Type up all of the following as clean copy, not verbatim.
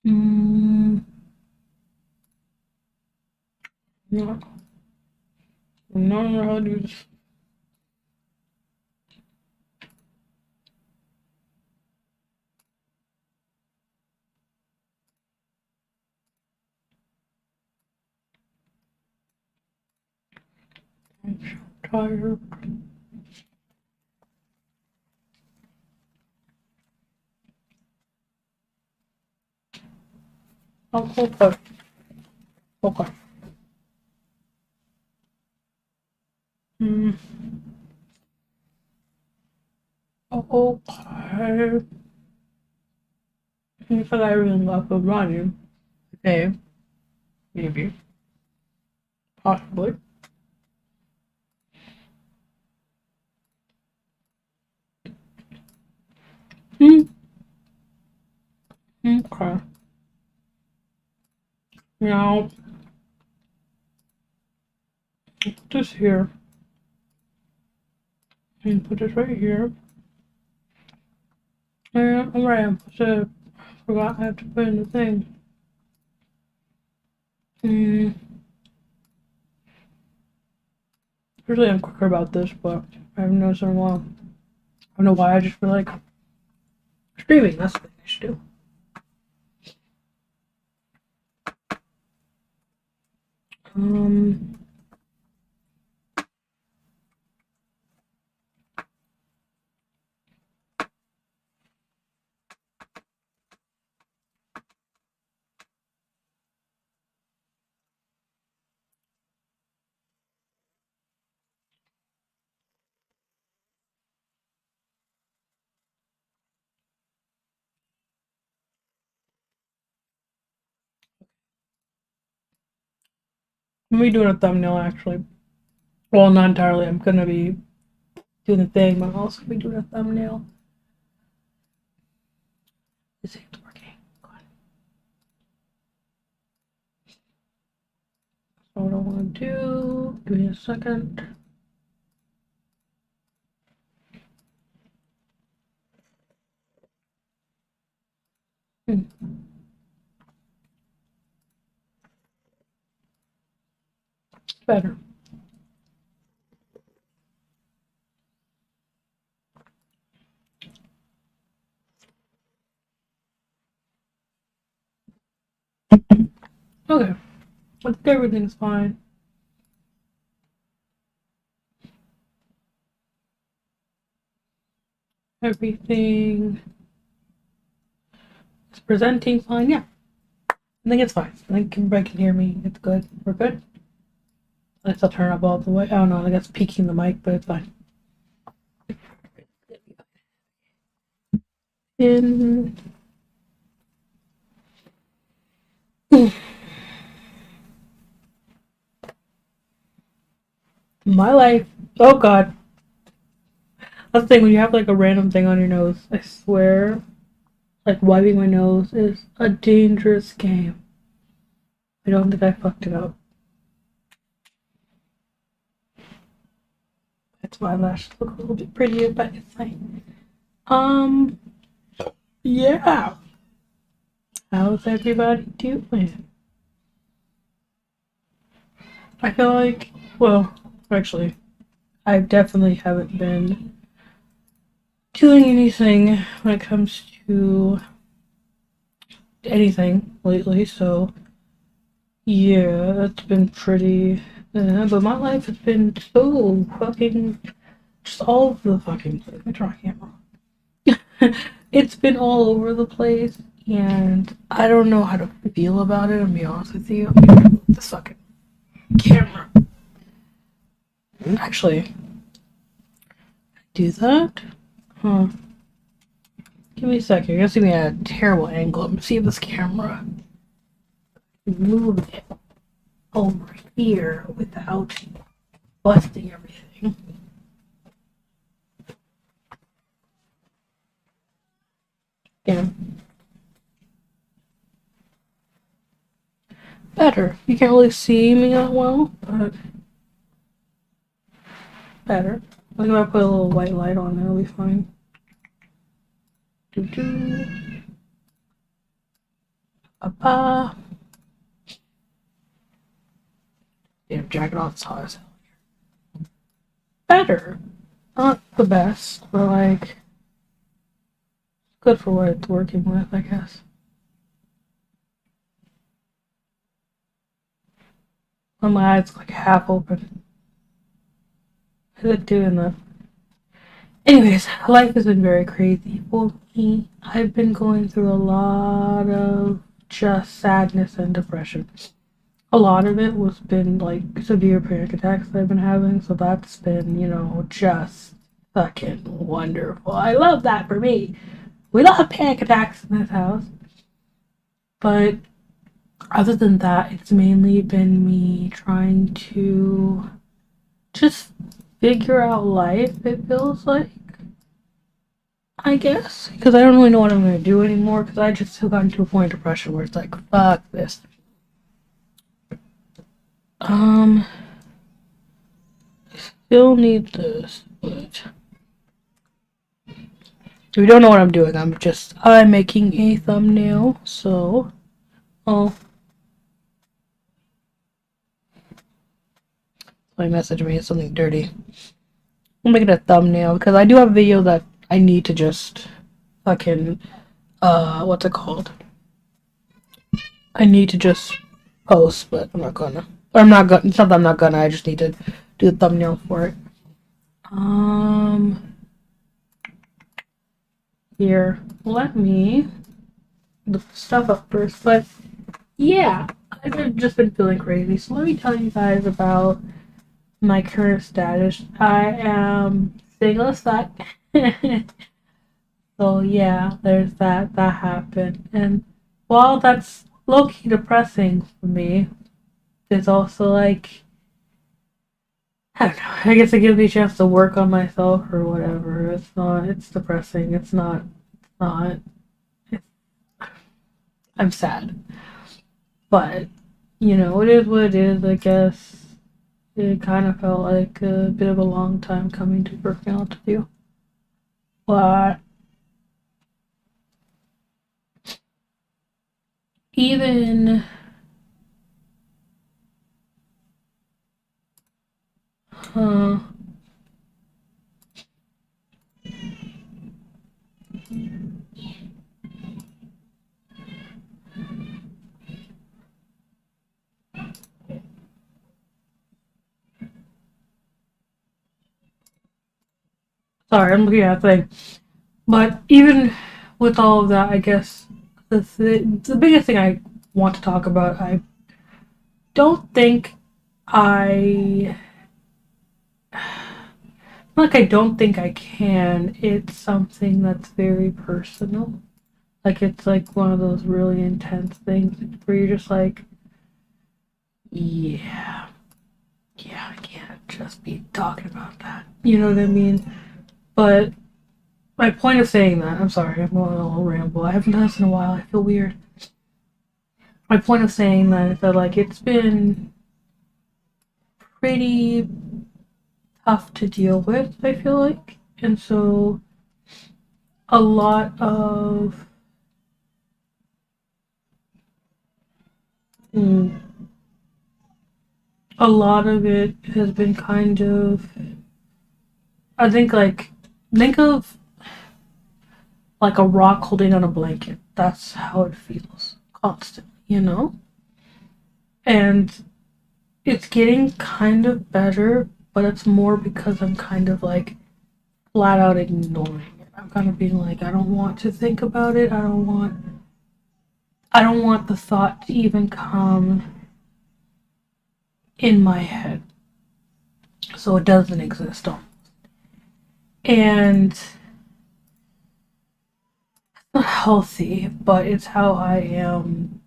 Mm, no, no, how to do this. I'm so tired. Oh, okay. Okay. Mm, okay. If I got everything up and running, okay, maybe, possibly. Mm, okay. Now, put this here, and put this right here. And I'm right, forgot I have to put in the thing. Mm, usually I'm quicker about this, but I haven't noticed in a while. I don't know why, I just feel like streaming, that's the thing I should do. Um, I'm gonna be doing a thumbnail actually. Well, not entirely, I'm gonna be doing the thing, but I'm also gonna be doing a thumbnail. This thing's working. God. So what I wanna do, give me a second. Hmm. Better. Okay. I think everything's fine. Everything is presenting fine. Yeah. I think it's fine. I think everybody can hear me. It's good. We're good. Let's not turn up all the way. I don't know. I think that's peaking the mic, but it's fine. In my life, oh god, that's the thing when you have like a random thing on your nose. I swear, like wiping my nose is a dangerous game. I don't think I fucked it up. That's why lashes look a little bit prettier, but it's fine. Um, yeah. How's everybody doing? I feel like, well, actually, I definitely haven't been doing anything when it comes to anything lately, so yeah, that's been pretty. But my life has been so fucking. Just all over the fucking place. My draw camera. It's been all over the place, and I don't know how to feel about it, I'll be honest with you. This fucking camera. Actually, do that? Huh. Give me a second. You're gonna see me at a terrible angle. Let me see if this camera move it over here without busting everything. Yeah. Better. You can't really see me that well, but better. I think if I put a little white light on there, it'll be fine. Doo-doo. Ba-ba. Damn, jacket off is hot as hell. Better. Not the best, but like good for what it's working with, I guess. When my eyes like half open. Is it doing that? Anyways, life has been very crazy for me. I've been going through a lot of just sadness and depression. A lot of it was been like severe panic attacks that I've been having, so that's been, just fucking wonderful. I love that for me. We don't have panic attacks in this house. But other than that, it's mainly been me trying to just figure out life, it feels like. I guess. Because I don't really know what I'm going to do anymore, because I just have gotten to a point of depression where it's like, fuck this. Still need this, but we don't know what I'm doing. I'm making a thumbnail, so oh, my message me is something dirty. I'm making a thumbnail because I do have a video that I need to just fucking what's it called? I need to just post, but I'm not gonna. Or I'm not gonna. It's not that I'm not gonna. I just need to do the thumbnail for it. Here, let me look the stuff up first. But yeah, I've just been feeling crazy. So let me tell you guys about my current status. I am single as fuck. So yeah, there's that. That happened. And while that's low-key depressing for me, it's also like, I don't know, I guess it gives me a chance to work on myself or whatever. It's depressing. It's not, it's, I'm sad. But, it is what it is, I guess. It kind of felt like a bit of a long time coming, to be perfectly honest with you. But even uh sorry, I'm looking at the thing. But even with all of that, I guess the biggest thing I want to talk about, I don't think I like I don't think I can. It's something that's very personal. Like it's like one of those really intense things where you're just like, yeah, yeah, I can't just be talking about that. You know what I mean? But my point of saying that, I'm sorry, I'm going on a little ramble. I haven't done this in a while. I feel weird. My point of saying that is that like it's been pretty tough to deal with, I feel like. And so a lot of mm, a lot of it has been kind of, I think of like a rock holding on a blanket. That's how it feels constantly. And it's getting kind of better, but it's more because I'm kind of like flat out ignoring it. I'm kind of being like, I don't want to think about it. I don't want the thought to even come in my head. So it doesn't exist. And it's not healthy, but it's how I am.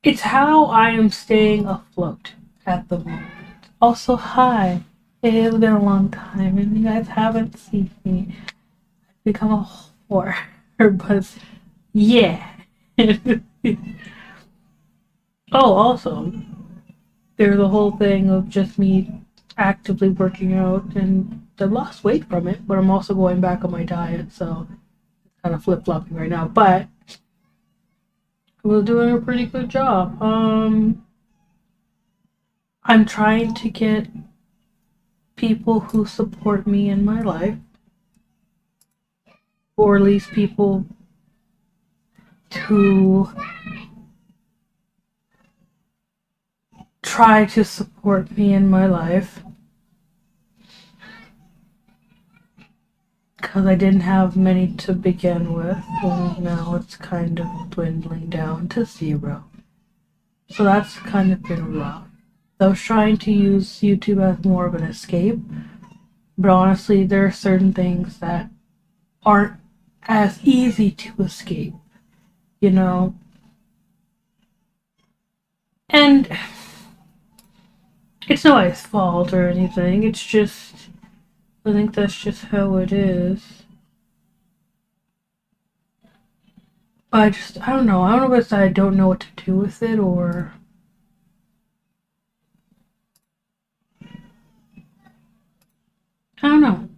It's how I am staying afloat at the moment. Also, hi. It has been a long time, and you guys haven't seen me. I've become a whore. But yeah. Oh, also, there's a whole thing of just me actively working out, and I've lost weight from it, but I'm also going back on my diet, so it's kind of flip flopping right now. But we're doing a pretty good job. I'm trying to get people who support me in my life, or at least people to try to support me in my life, because I didn't have many to begin with, and now it's kind of dwindling down to zero. So that's kind of been rough. I was trying to use YouTube as more of an escape, but honestly, there are certain things that aren't as easy to escape, you know? And it's nobody's fault or anything, it's just, I think that's just how it is. But I don't know. I don't know if it's that I don't know what to do with it, or I don't know.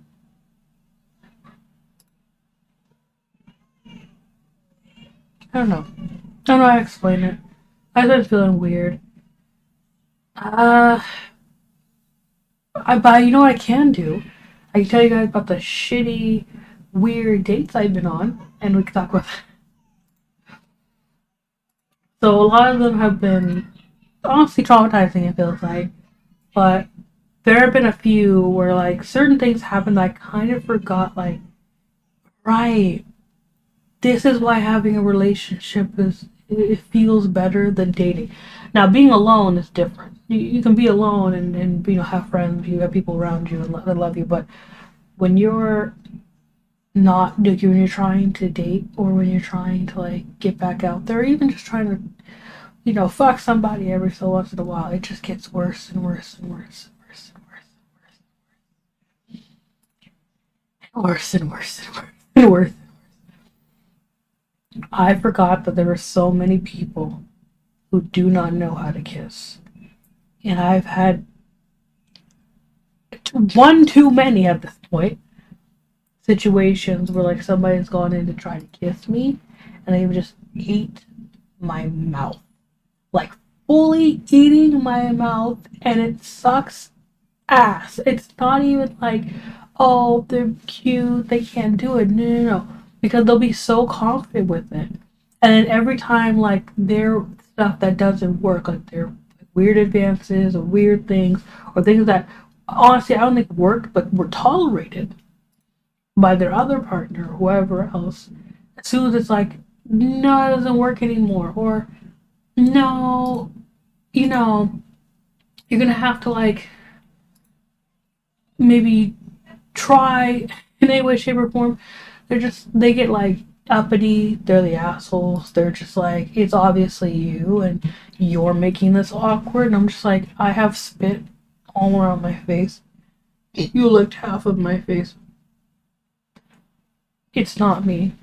I don't know. I don't know how to explain it. I started feeling weird. Uh, but you know what I can do? I can tell you guys about the shitty, weird dates I've been on, and we can talk about that. So a lot of them have been honestly traumatizing, it feels like. But there have been a few where like certain things happened that I kind of forgot, like, right, this is why having a relationship is, it feels better than dating. Now, being alone is different. You can be alone and have friends, you have people around you that love you, but when you're not like when you're trying to date, or when you're trying to like get back out there, or even just trying to fuck somebody every so once in a while, it just gets worse and worse and worse and worse and worse and worse and worse and worse and worse. I forgot that there are so many people who do not know how to kiss. And I've had one too many at this point situations where like somebody's gone in to try to kiss me and they've just ate my mouth. Like fully eating my mouth, and it sucks ass. It's not even like, oh, they're cute, they can't do it. No, no, no. Because they'll be so confident with it. And then every time, like, their stuff that doesn't work, like their weird advances or weird things, or things that honestly I don't think worked but were tolerated by their other partner or whoever else, as soon as it's like, no, it doesn't work anymore, or no, you know, you're gonna have to like maybe try in any way, shape, or form. They get like uppity, they're the assholes, they're just like, it's obviously you and you're making this awkward. And I'm just like, I have spit all around my face. You licked half of my face. It's not me.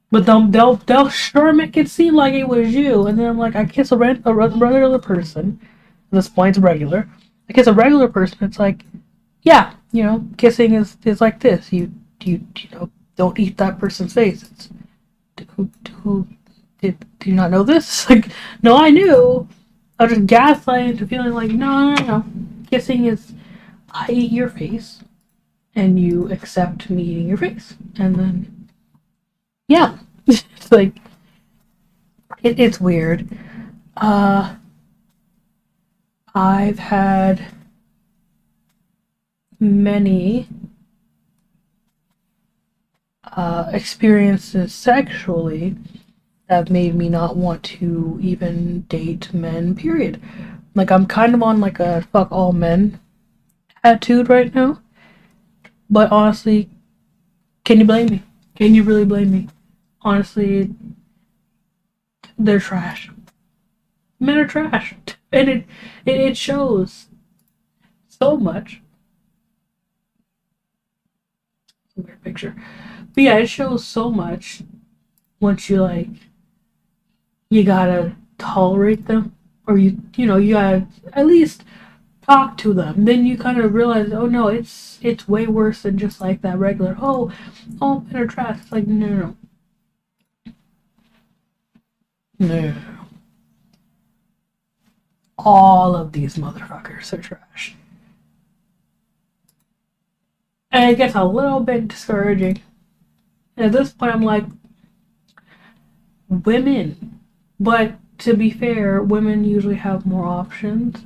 But they'll sure make it seem like it was you. And then I'm like, I kiss a regular person. At this point, it's regular. I kiss a regular person. It's like, yeah, kissing is like this. You don't eat that person's face. It's who do you not know this? Like, no, I knew. I was just gaslighted into feeling like, no, no, no. Kissing is, I eat your face, and you accept me eating your face, and then yeah, it's like it's weird. Uh, I've had many experiences sexually that made me not want to even date men, period. Like, I'm kind of on like a fuck all men attitude right now. But honestly, can you blame me? Can you really blame me? Honestly, they're trash. Men are trash. And it shows so much. Weird picture. But yeah, it shows so much once you gotta tolerate them, or you gotta at least talk to them, then you kind of realize, oh no, it's way worse than just like that regular, oh, all men are trash. It's like, no. No. All of these motherfuckers are trash. And it gets a little bit discouraging. And at this point, I'm like, women. But to be fair, women usually have more options.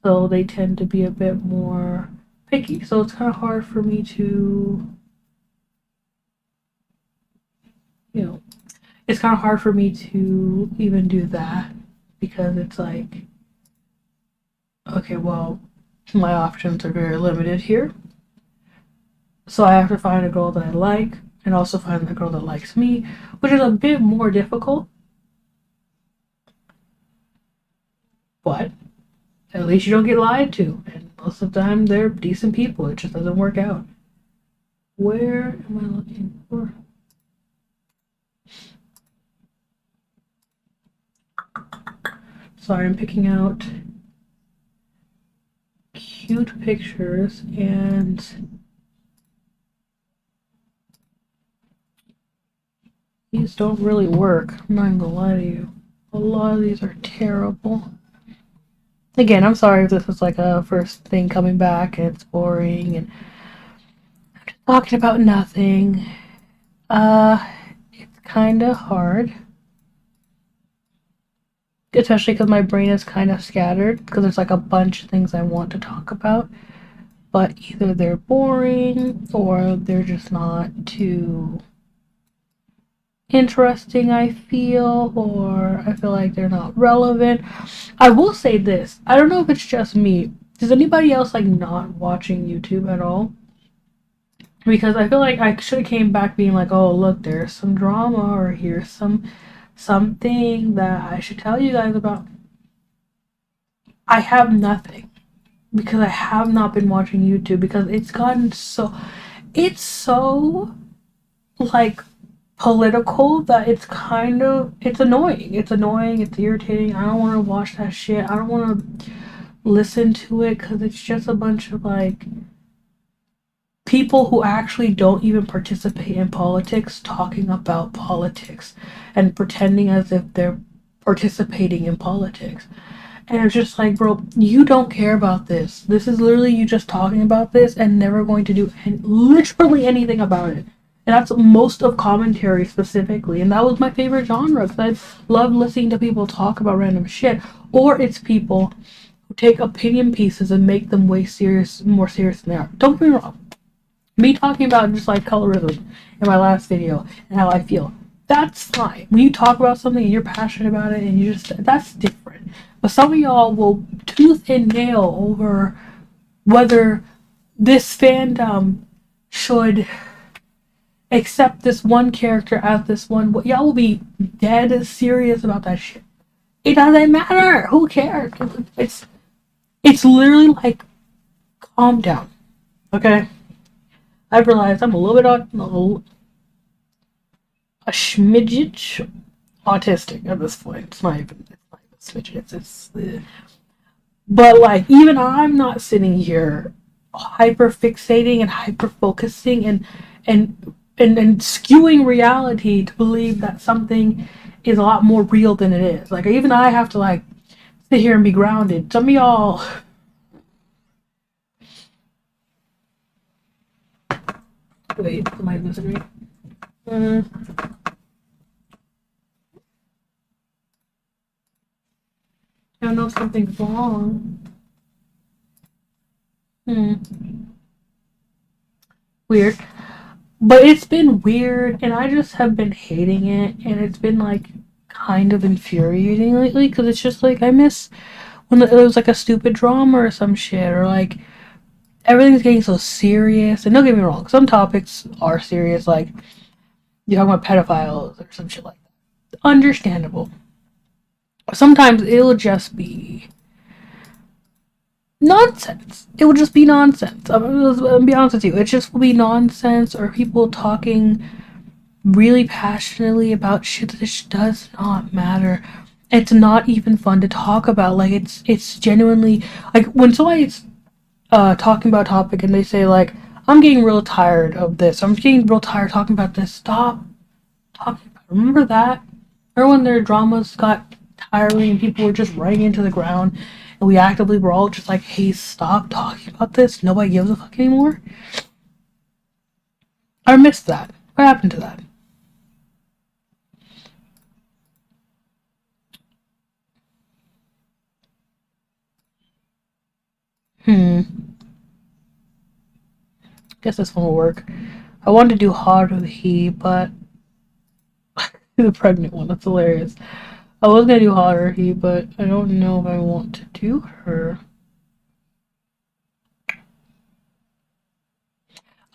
So they tend to be a bit more picky. So it's kind of hard for me to, it's kind of hard for me to even do that. Because it's like, okay, well, my options are very limited here. So I have to find a girl that I like and also find a girl that likes me, which is a bit more difficult. But at least you don't get lied to. And most of the time they're decent people. It just doesn't work out. Where am I looking for? Sorry, I'm picking out cute pictures and these don't really work. I'm not gonna lie to you. A lot of these are terrible. Again, I'm sorry if this is like a first thing coming back and it's boring and I'm just talking about nothing. It's kinda hard. Especially because my brain is kind of scattered because there's like a bunch of things I want to talk about. But either they're boring or they're just not too interesting, I feel, or I feel like they're not relevant. I will say this. I don't know if it's just me. Does anybody else like not watching YouTube at all? Because I feel like I should have came back being like, oh look, there's some drama or here's something that I should tell you guys about. I have nothing. Because I have not been watching YouTube because it's so like political that it's annoying. It's annoying, it's irritating. I don't want to watch that shit. I don't want to listen to it because it's just a bunch of like people who actually don't even participate in politics talking about politics and pretending as if they're participating in politics. And it's just like, bro, you don't care about this. This is literally you just talking about this and never going to do literally anything about it. And that's most of commentary specifically. And that was my favorite genre because I love listening to people talk about random shit. Or it's people who take opinion pieces and make them more serious than they are. Don't get me wrong. Me talking about just like colorism in my last video and how I feel. That's fine. When you talk about something and you're passionate about it and that's different. But some of y'all will tooth and nail over whether this fandom should accept this one character as this one. Y'all will be dead serious about that shit. It doesn't matter. Who cares? It's literally like, calm down. Okay? I've realized I'm a little bit a smidget autistic at this point. It's not even a smidget. But like, even I'm not sitting here hyper fixating and hyper focusing and skewing reality to believe that something is a lot more real than it is. Like, even I have to like sit here and be grounded. Some of y'all. Wait, am I losing me? I know something's wrong. Weird. But it's been weird, and I just have been hating it, and it's been like kind of infuriating lately because it's just like I miss when it was like a stupid drama or some shit, or like everything's getting so serious. And don't get me wrong, some topics are serious, like you're talking about pedophiles or some shit like that. Understandable. Sometimes it'll just be nonsense. It will just be nonsense. I'll be honest with you. It just will be nonsense or people talking really passionately about shit that just does not matter. It's not even fun to talk about. Like it's genuinely like when somebody's talking about a topic and they say like I'm getting real tired of this. I'm getting real tired talking about this. Stop talking about it. Remember that? Remember when their dramas got tiring and people were just running into the ground and we actively were all just like, hey, stop talking about this. Nobody gives a fuck anymore. I missed that. What happened to that? Guess this one will work. I wanted to do hard with he, but the pregnant one. That's hilarious. I was gonna do hot or he, but I don't know if I want to do her.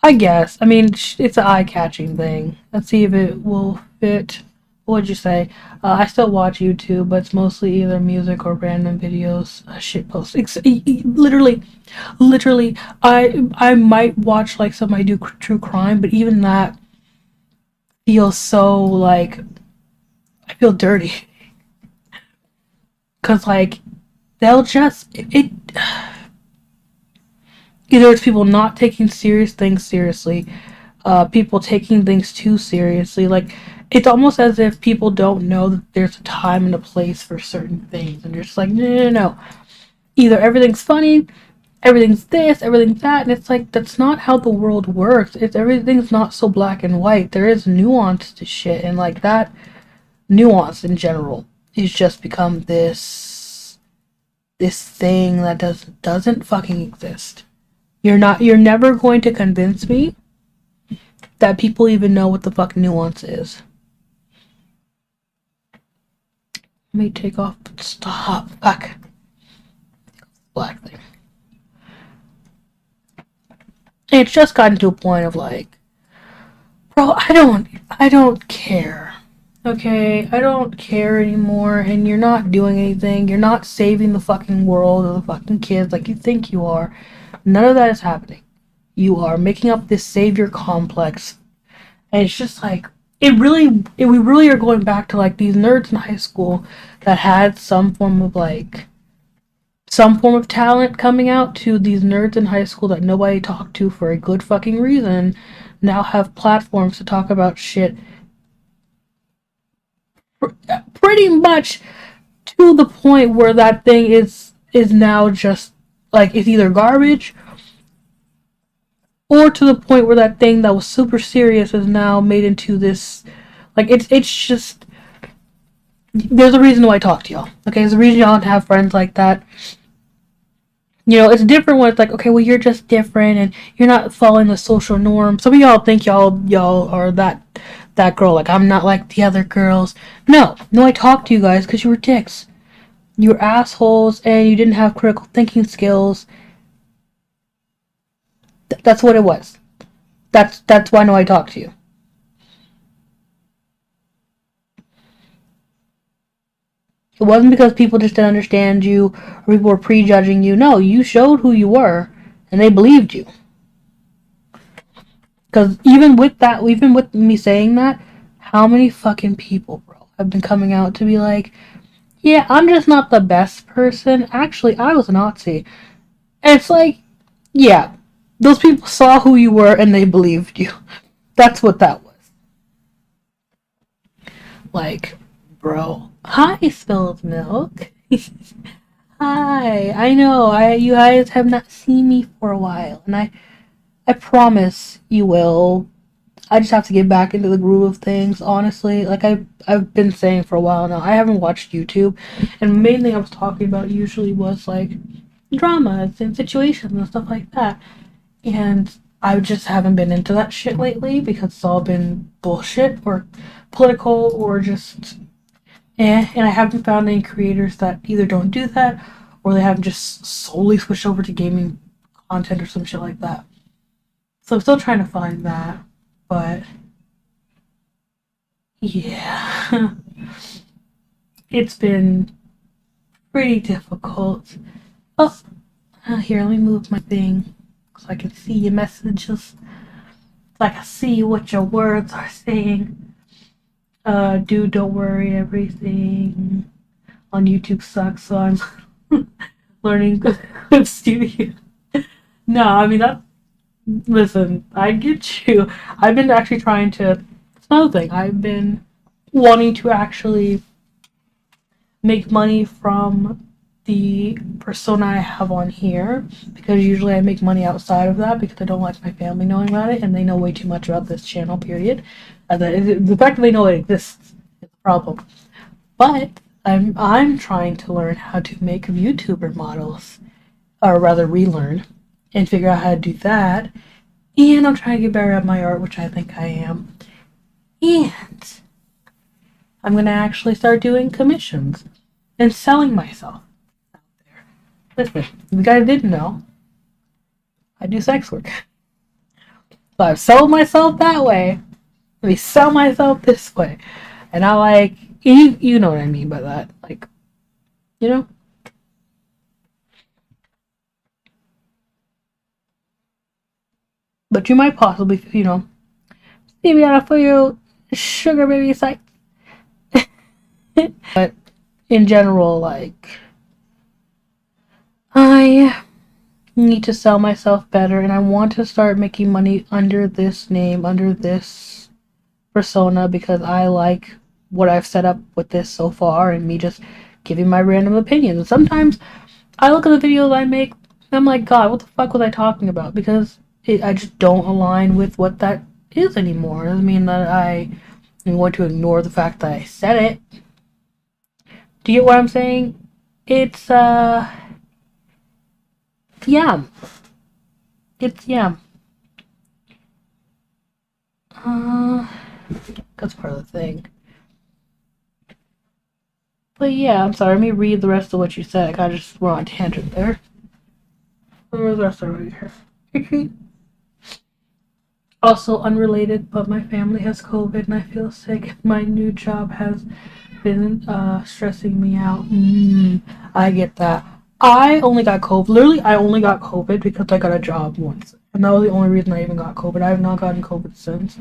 I guess. I mean, it's an eye-catching thing. Let's see if it will fit. What'd you say? I still watch YouTube, but it's mostly either music or random videos, shit posts. Literally, I might watch like somebody do true crime, but even that feels so like I feel dirty because like they'll just it either it's people not taking serious things seriously, people taking things too seriously. Like it's almost as if people don't know that there's a time and a place for certain things, and you're just like, no. Either everything's funny, everything's this, everything's that, and it's like that's not how the world works. It's everything's not so black and white. There is nuance to shit, and like that nuance in general is just become this thing that doesn't fucking exist. You're never going to convince me that people even know what the fuck nuance is. Let me take off. Stop. Fuck. Black thing. And it's just gotten to a point of like, bro, I don't care. Okay, I don't care anymore, and you're not doing anything. You're not saving the fucking world or the fucking kids like you think you are. None of that is happening. You are making up this savior complex, and it's just like we really are going back to like these nerds in high school that had some form of talent coming out to these nerds in high school that nobody talked to for a good fucking reason now have platforms to talk about shit pretty much to the point where that thing is now just like it's either garbage or to the point where that thing that was super serious is now made into this like it's just there's a reason why I talk to y'all. Okay, there's a reason y'all have friends like that. You know, it's different when it's like, okay, well, you're just different and you're not following the social norm. Some of y'all think y'all are that girl. Like I'm not like the other girls. No, I talked to you guys because you were dicks. You were assholes and you didn't have critical thinking skills. That's what it was. That's why I know I talked to you. It wasn't because people just didn't understand you or people were prejudging you. No, you showed who you were and they believed you. Because even with me saying that, how many fucking people, bro, have been coming out to be like, yeah, I'm just not the best person. Actually, I was a Nazi. And it's like, yeah, those people saw who you were and they believed you. That's what that was. Like, bro. Hi, spilled milk. Hi. I know. You guys have not seen me for a while, and I promise you will. I just have to get back into the groove of things, honestly. Like I've been saying for a while now, I haven't watched YouTube, and the main thing I was talking about usually was like dramas and situations and stuff like that. And I just haven't been into that shit lately because it's all been bullshit or political or just and I haven't found any creators that either don't do that or they haven't just solely switched over to gaming content or some shit like that. So I'm still trying to find that, but yeah, it's been pretty difficult. Oh, here, let me move my thing so I can see your messages. So I can see what your words are saying. Dude, don't worry, everything. on YouTube sucks, so I'm learning Clip Studio. No, I mean that. Listen, I get you. I've been actually trying to. It's another thing. I've been wanting to actually make money from the persona I have on here, because usually I make money outside of that because I don't like my family knowing about it, and they know way too much about this channel, period. The fact that they know it exists is a problem. But I'm trying to learn how to make VTuber models, or rather relearn, and figure out how to do that. And I'm trying to get better at my art, which I think I am. And I'm gonna actually start doing commissions and selling myself out there. Listen, you guys didn't know, I do sex work. So I've sold myself that way. Let me sell myself this way. And I like, you know what I mean by that. Like, you know? But you might possibly, see me out for you sugar baby site. But in general, like, I need to sell myself better, and I want to start making money under this name, under this persona, because I like what I've set up with this so far, and me just giving my random opinions. And sometimes I look at the videos I make, and I'm like, God, what the fuck was I talking about? Because I just don't align with what that is anymore. It doesn't mean that I am going to ignore the fact that I said it. Do you get what I'm saying? It's, yeah. It's, yeah. That's part of the thing. But yeah, I'm sorry. Let me read the rest of what you said. I kind of just went on a tangent there. Where's the rest of it here? Also unrelated, but my family has COVID and I feel sick. My new job has been stressing me out. I get that. I only got COVID. Literally, I only got COVID because I got a job once. And that was the only reason I even got COVID. I have not gotten COVID since.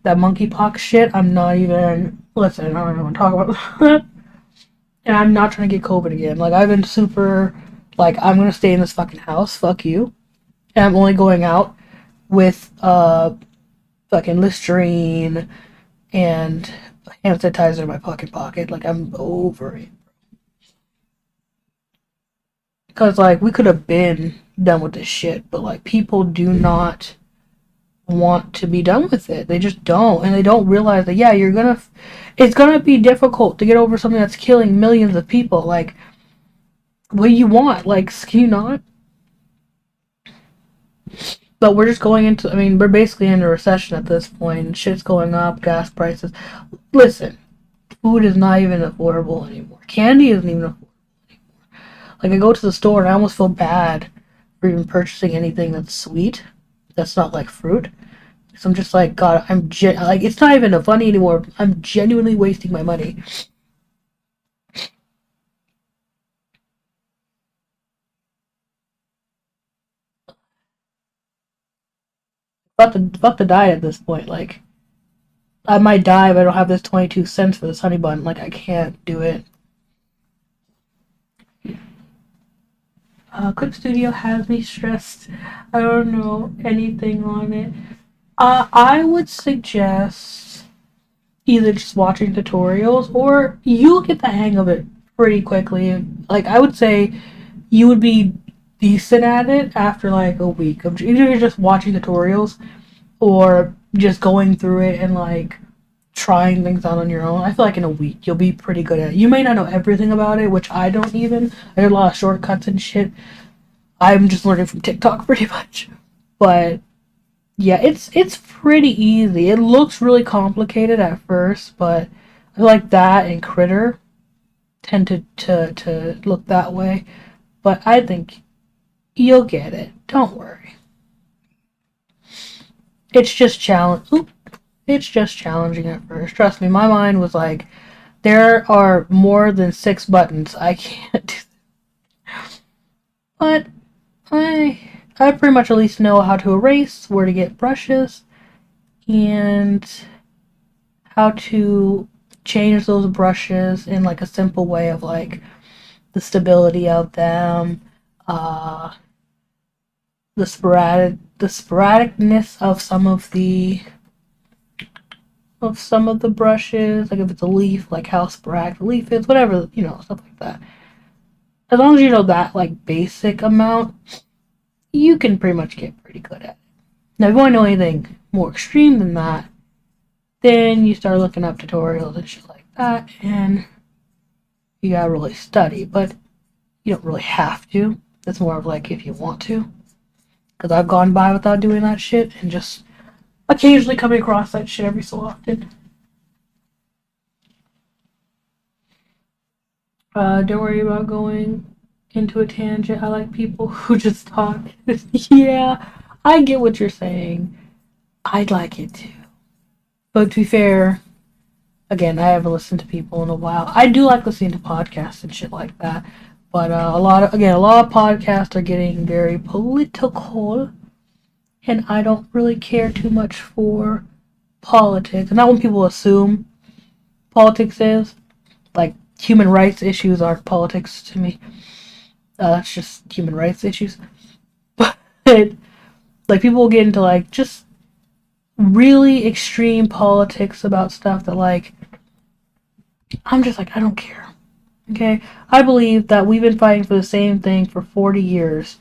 That monkeypox shit, I'm not even. Listen, I don't even want to talk about that. And I'm not trying to get COVID again. Like, I've been super. Like, I'm gonna stay in this fucking house. Fuck you. And I'm only going out with fucking Listerine and hand sanitizer in my fucking pocket. Like, I'm over it. Because, like, we could have been done with this shit, but, like, people do not want to be done with it. They just don't. And they don't realize that, yeah, it's gonna be difficult to get over something that's killing millions of people. Like, what do you want? Like, can you not? But we're just going into, I mean, we're basically in a recession at this point. Shit's going up, gas prices. Listen, food is not even affordable anymore. Candy isn't even affordable. Like, I go to the store and I almost feel bad for even purchasing anything that's sweet. That's not like fruit. So I'm just like, God, like, it's not even funny anymore. I'm genuinely wasting my money. About to die at this point. Like, I might die if I don't have this 22 cents for this honey bun. Like, I can't do it. Clip Studio has me stressed. I don't know anything on it. I would suggest either just watching tutorials, or you'll get the hang of it pretty quickly. Like, I would say you would be decent at it after like a week of either just watching tutorials or just going through it and like trying things out on your own. I feel like in a week you'll be pretty good at it. You may not know everything about it, which I don't even. I have a lot of shortcuts and shit. I'm just learning from TikTok pretty much. But yeah, it's pretty easy. It looks really complicated at first, but I feel like that and Critter tend to look that way. But I think you'll get it. Don't worry. It's just It's just challenging at first. Trust me, my mind was like, there are more than 6 buttons. I can't do that. But I pretty much at least know how to erase, where to get brushes, and how to change those brushes in like a simple way of like the stability of them, uh, the sporadicness of some of the brushes, like if it's a leaf, like how sporadic the leaf is, whatever, stuff like that. As long as you know that like basic amount, you can pretty much get pretty good at it. Now, if you want to know anything more extreme than that, then you start looking up tutorials and shit like that, and you gotta really study. But you don't really have to. It's more of like if you want to. Because I've gone by without doing that shit and just occasionally coming across that shit every so often. Don't worry about going into a tangent. I like people who just talk. Yeah, I get what you're saying. I'd like it too. But to be fair, again, I haven't listened to people in a while. I do like listening to podcasts and shit like that. But a lot of podcasts are getting very political, and I don't really care too much for politics. And not when people assume politics is like human rights issues are politics to me. That's just human rights issues. But like people will get into like just really extreme politics about stuff that like I'm just like I don't care. Okay? I believe that we've been fighting for the same thing for 40 years.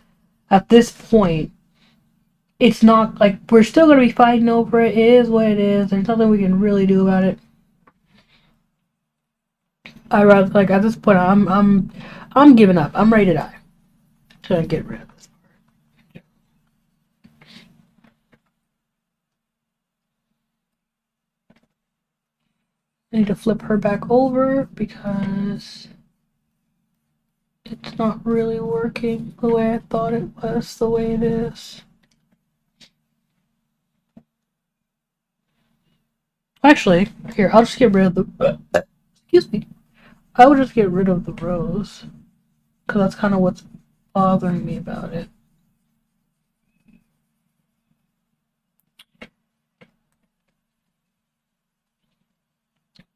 At this point, it's not like we're still going to be fighting over it. It is what it is. There's nothing we can really do about it. I rather like at this point I'm giving up. I'm ready to die. Trying to get rid of this part. I need to flip her back over because it's not really working the way I thought it was, the way it is. Actually, here, I'll just get rid of the... excuse me. I will just get rid of the rose. Because that's kind of what's bothering me about it.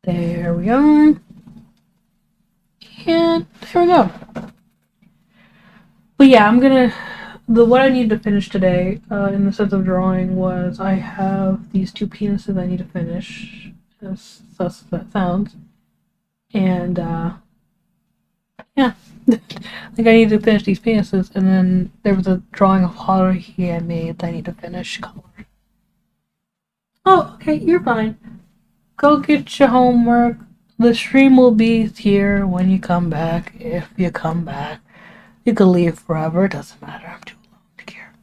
There we are. And there we go. But yeah, I'm gonna... what I need to finish today, in the sense of drawing, was I have these two penises I need to finish, as sus as that sounds. And, yeah. I think I need to finish these penises, and then there was a drawing of Haruhi I made that I need to finish coloring. Oh, okay, you're fine. Go get your homework. The stream will be here when you come back, if you come back. You can leave forever, it doesn't matter. I'm too alone to care.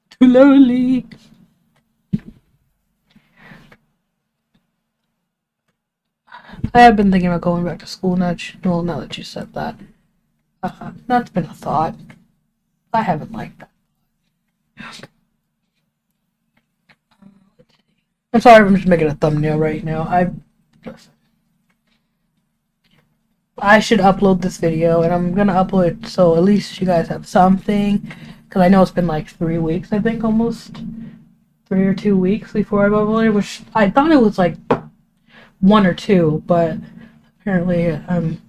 Too lonely. I have been thinking about going back to school now. Well, now that you said that. That's been a thought. I haven't liked that. I'm sorry if I'm just making a thumbnail right now. I should upload this video, and I'm gonna upload it so at least you guys have something. Because I know it's been like 3 weeks, I think, almost. 3 or 2 weeks before I've uploaded, which I thought it was like 1 or 2, but apparently I'm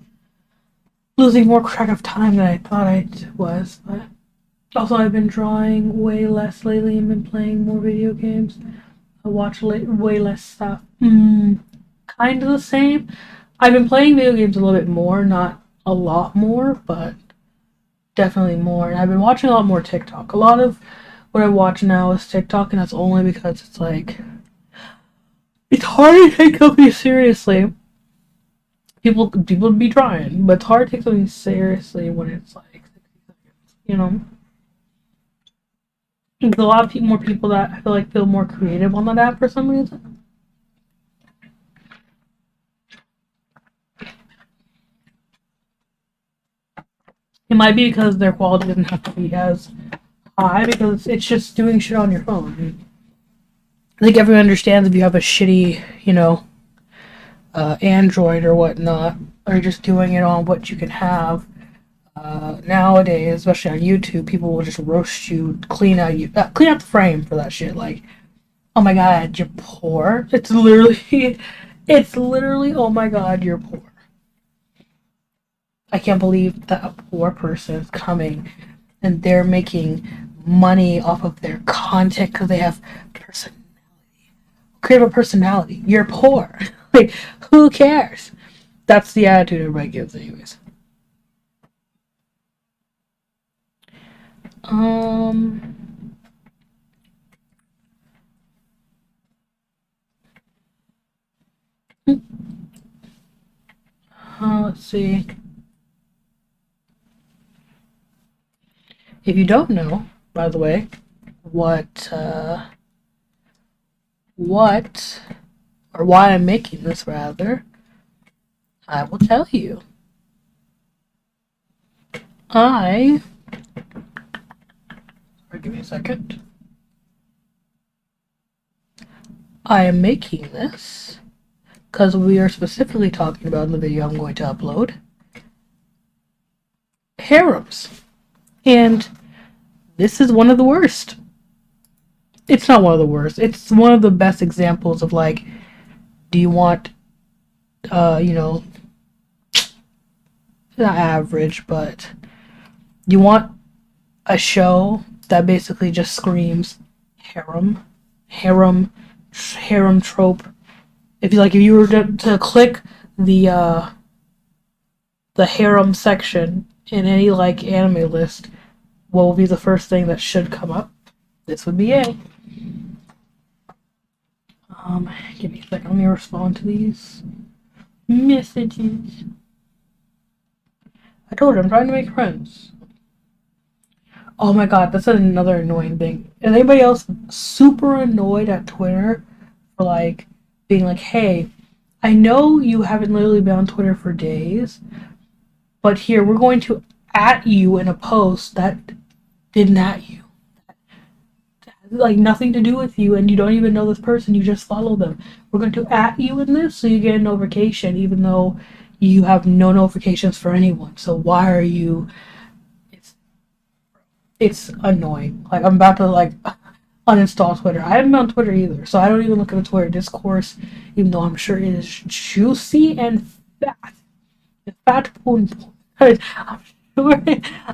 losing more track of time than I thought I was. But also, I've been drawing way less lately and been playing more video games. I watch way less stuff. Kind of the same. I've been playing video games a little bit more, not a lot more, but definitely more. And I've been watching a lot more TikTok. A lot of what I watch now is TikTok, and that's only because it's like it's hard to take something seriously. People be trying, but it's hard to take something seriously when it's like 60 seconds, There's a lot of more people that I feel like feel more creative on that app for some reason. It might be because their quality doesn't have to be as high because it's just doing shit on your phone. I think everyone understands if you have a shitty, Android or whatnot, or just doing it on what you can have. Nowadays, especially on YouTube, people will just roast you, clean out the frame for that shit. Like, oh my god, you're poor. It's literally, It's literally, oh my god, you're poor. I can't believe that a poor person is coming and they're making money off of their content because they have person creative personality. You're poor. Like, who cares? That's the attitude everybody gives, anyways. Um, let's see. If you don't know, by the way, what, what, or why I'm making this rather, I will tell you. I, or give me a second. I am making this because we are specifically talking about in the video I'm going to upload harems. And this is one of the worst. It's not one of the worst. It's one of the best examples of like, do you want, you know, not average, but you want a show that basically just screams harem, harem, harem trope. If you were to click the uh, the harem section in any like anime list, what will be the first thing that should come up? This would be it. Give me a second. Let me respond to these messages. I told you I'm trying to make friends. Oh my god, that's another annoying thing. Is anybody else super annoyed at Twitter for like being like, hey, I know you haven't literally been on Twitter for days, but here we're going to at you in a post that didn't at you. Like nothing to do with you and you don't even know this person, you just follow them. We're going to at you in this so you get a notification even though you have no notifications for anyone. So why are you it's annoying. Like I'm about to like uninstall Twitter. I haven't been on Twitter either, so I don't even look at the Twitter discourse, even though I'm sure it is juicy and fat. Fat poon. I'm sure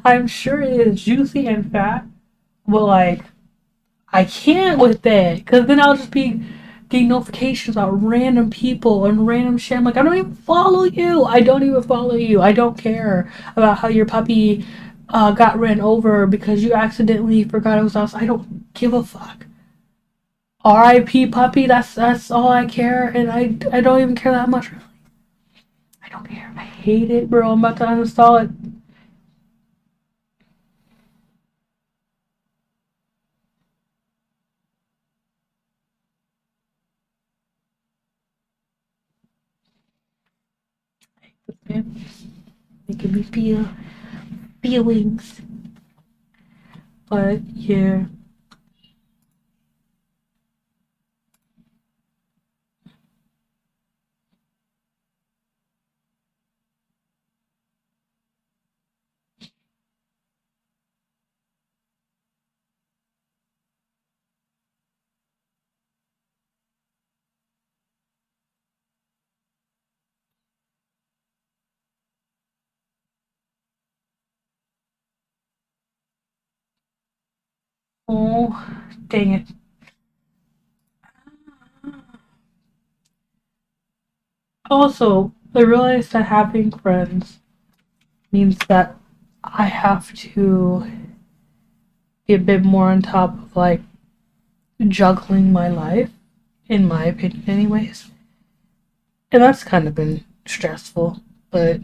I'm sure it is juicy and fat, but like I can't with that because then I'll just be getting notifications about random people and random shit. I'm like, I don't even follow you. I don't even follow you. I don't care about how your puppy got ran over because you accidentally forgot it was us. I don't give a fuck. R.I.P. puppy. That's all I care, and I don't even care that much. Really, I don't care. I hate it, bro. I'm about to uninstall it. Man, making me feel feelings, but yeah. Oh, dang it. Also, I realized that having friends means that I have to be a bit more on top of like juggling my life, in my opinion, anyways. And that's kind of been stressful, but is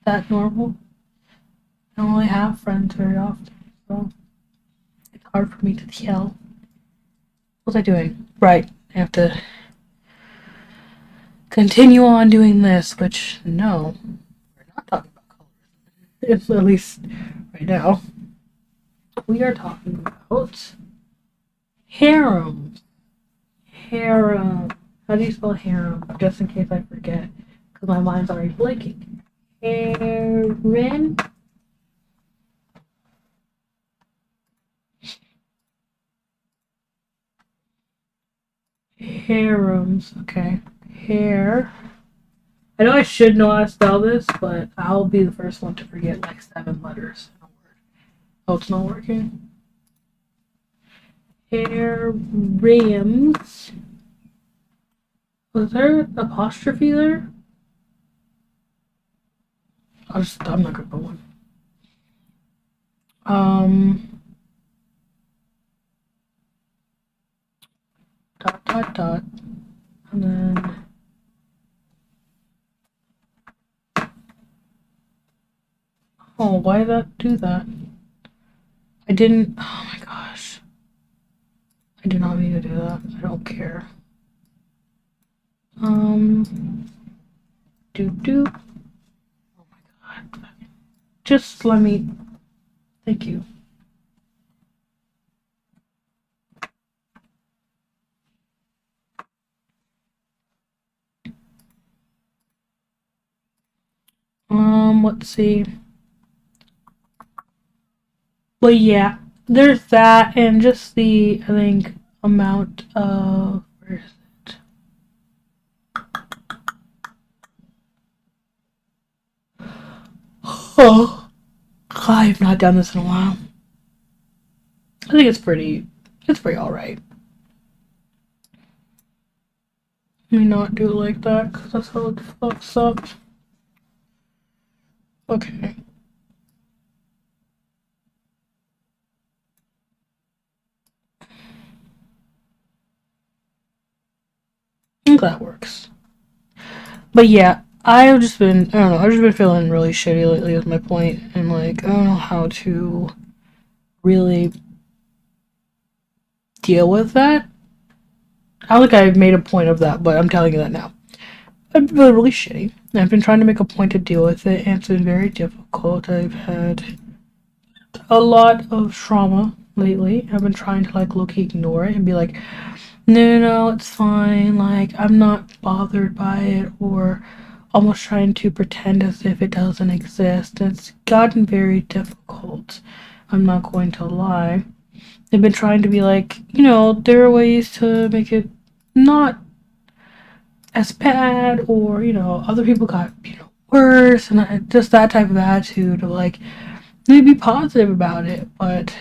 that normal? I don't really have friends very often, so it's hard for me to tell. What was I doing? Right, I have to continue on doing this, which, no, we're not talking about colors. At least right now. We are talking about harem. Harem. How do you spell harem? Just in case I forget, because my mind's already blanking. Harem. Harems. Okay. hair. I know I should know how to spell this, but I'll be the first one to forget like 7 letters in a word. Oh, it's not working. Hair rims. Was there an apostrophe there? I'm not gonna put one. Dot dot dot. And then oh, why did that do that? I didn't. Oh my gosh. I did not mean to do that. I don't care. Do. Oh my god. Just let me. Thank you. Let's see. But yeah, there's that, and just the, I think, amount of, where is it? Oh, I've not done this in a while. I think it's pretty alright. Let me not do it like that, because that's how it fucks up. Okay. I think that works. But yeah, I've just been, I don't know, I've just been feeling really shitty lately with my point, and like, I don't know how to really deal with that. I don't think I've made a point of that, but I'm telling you that now. I've been feeling really shitty. I've been trying to make a point to deal with it, and it's been very difficult. I've had a lot of trauma lately. I've been trying to like low-key ignore it and be like, no, it's fine. Like, I'm not bothered by it, or almost trying to pretend as if it doesn't exist. It's gotten very difficult. I'm not going to lie. I've been trying to be like, there are ways to make it not as bad, or, other people got, worse, and just that type of attitude of like, maybe be positive about it, but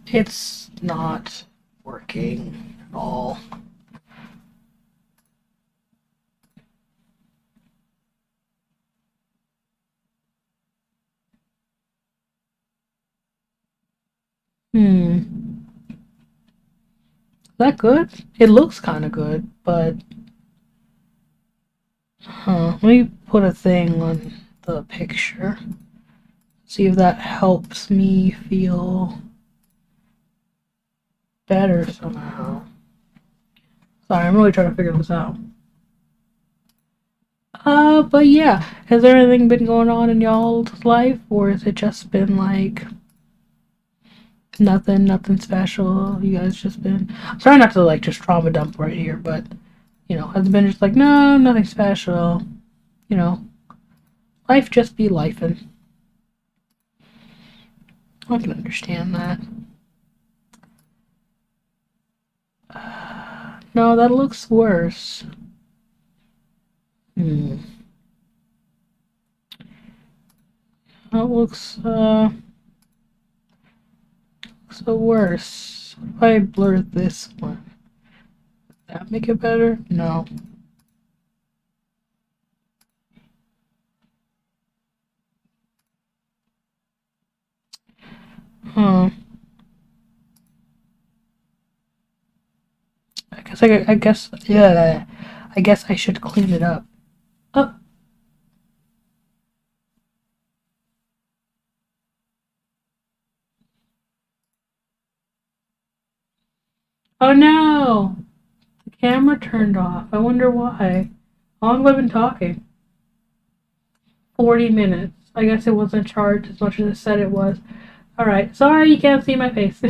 it's not working at all. Is that good? It looks kind of good, but let me put a thing on the picture. See if that helps me feel better somehow. Sorry, I'm really trying to figure this out. But yeah, has there anything been going on in y'all's life, or has it just been like nothing special? You guys just been. I'm trying not to like just trauma dump right here, but has it been just like no, nothing special? Life just be lifing. I can understand that. No, that looks worse. That looks so worse. If I blur this one, would that make it better? No. Huh. I guess I should clean it up. Oh. Oh no! The camera turned off. I wonder why. How long have I been talking? 40 minutes. I guess it wasn't charged as much as it said it was. Alright, sorry you can't see my face.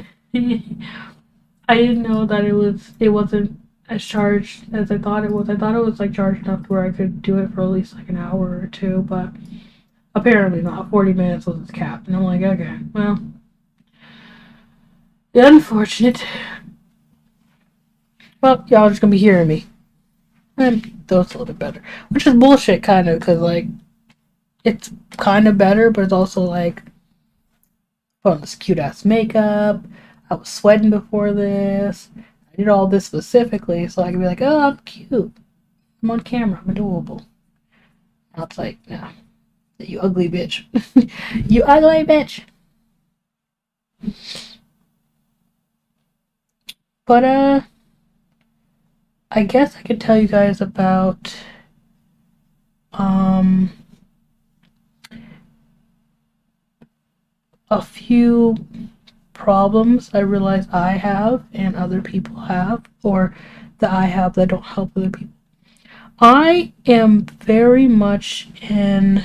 I didn't know that it wasn't as charged as I thought it was. I thought it was like charged enough to where I could do it for at least like an hour or two, but apparently not. 40 minutes was its cap. And I'm like, okay, well, unfortunate. Well, y'all just gonna be hearing me. And those a little bit better. Which is bullshit, kind of, because, like, it's kind of better, but it's also, like, put on this cute ass makeup. I was sweating before this. I did all this specifically so I could be like, oh, I'm cute. I'm on camera. I'm adorable. Now it's like, no, you ugly bitch. You ugly bitch. But, I guess I could tell you guys about, um, a few problems I realize I have and other people have, or that I have that don't help other people. I am very much in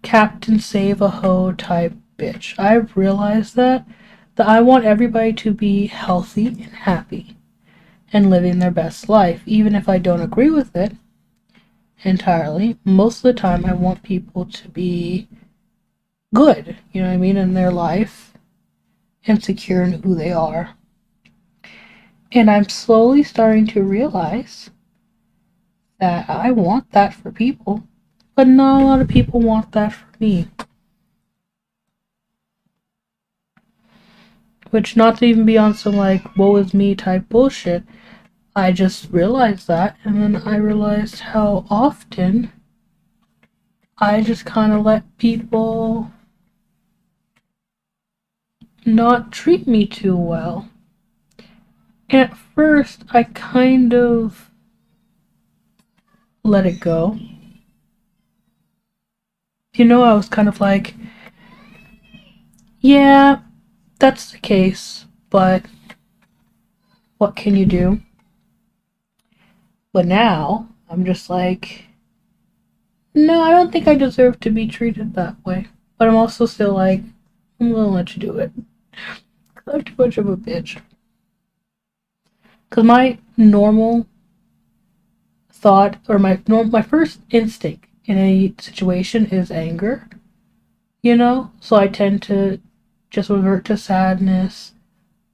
Captain Save a Ho type bitch. I've realized that I want everybody to be healthy and happy and living their best life, even if I don't agree with it entirely. Most of the time, I want people to be good, you know what I mean, in their life and secure in who they are. And I'm slowly starting to realize that I want that for people, but not a lot of people want that for me. Which, not to even be on some like woe is me type bullshit, I just realized that, and then I realized how often I just kind of let people not treat me too well. And at first, I kind of let it go. You know, I was kind of like, yeah, that's the case, but what can you do? But now, I'm just like, no, I don't think I deserve to be treated that way. But I'm also still like, I'm gonna let you do it. I'm too much of a bitch. Because my normal thought, or my first instinct in any situation is anger, you know? So I tend to just revert to sadness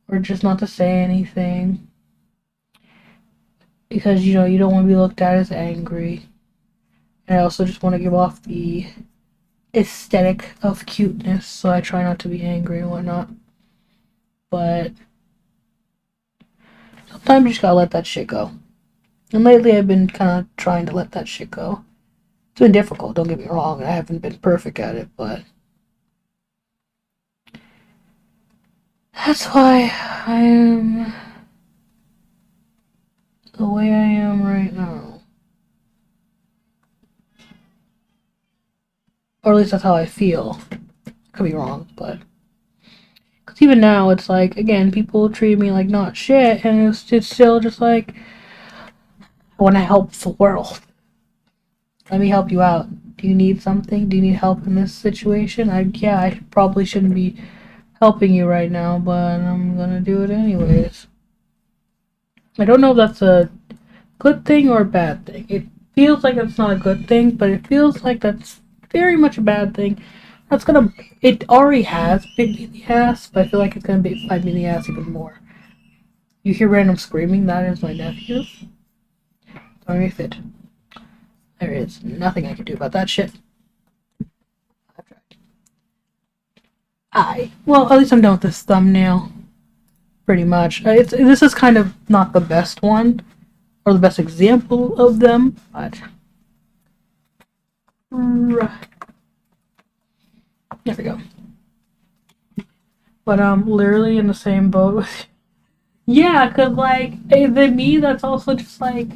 or just not to say anything. Because, you know, you don't want to be looked at as angry. And I also just want to give off the aesthetic of cuteness, so I try not to be angry and whatnot. But sometimes you just gotta let that shit go. And lately I've been kind of trying to let that shit go. It's been difficult, don't get me wrong. I haven't been perfect at it, but that's why I am the way I am right now. Or at least that's how I feel. Could be wrong, but because even now it's like, again, people treat me like not shit, and it's still just like, I want to help the world. Let me help you out. Do you need something? Do you need help in this situation? I probably shouldn't be helping you right now, but I'm gonna do it anyways. I don't know if that's a good thing or a bad thing. It feels like it's not a good thing, but it feels like that's very much a bad thing. It already has bit me in the ass, but I feel like it's gonna bite me in the ass even more. You hear random screaming, that is my nephew. Sorry if it. There is nothing I can do about that shit. I've tried. Well, at least I'm done with this thumbnail. Pretty much. This is kind of not the best one, or the best example of them, but there we go. But I'm literally in the same boat with yeah, cause like the me that's also just like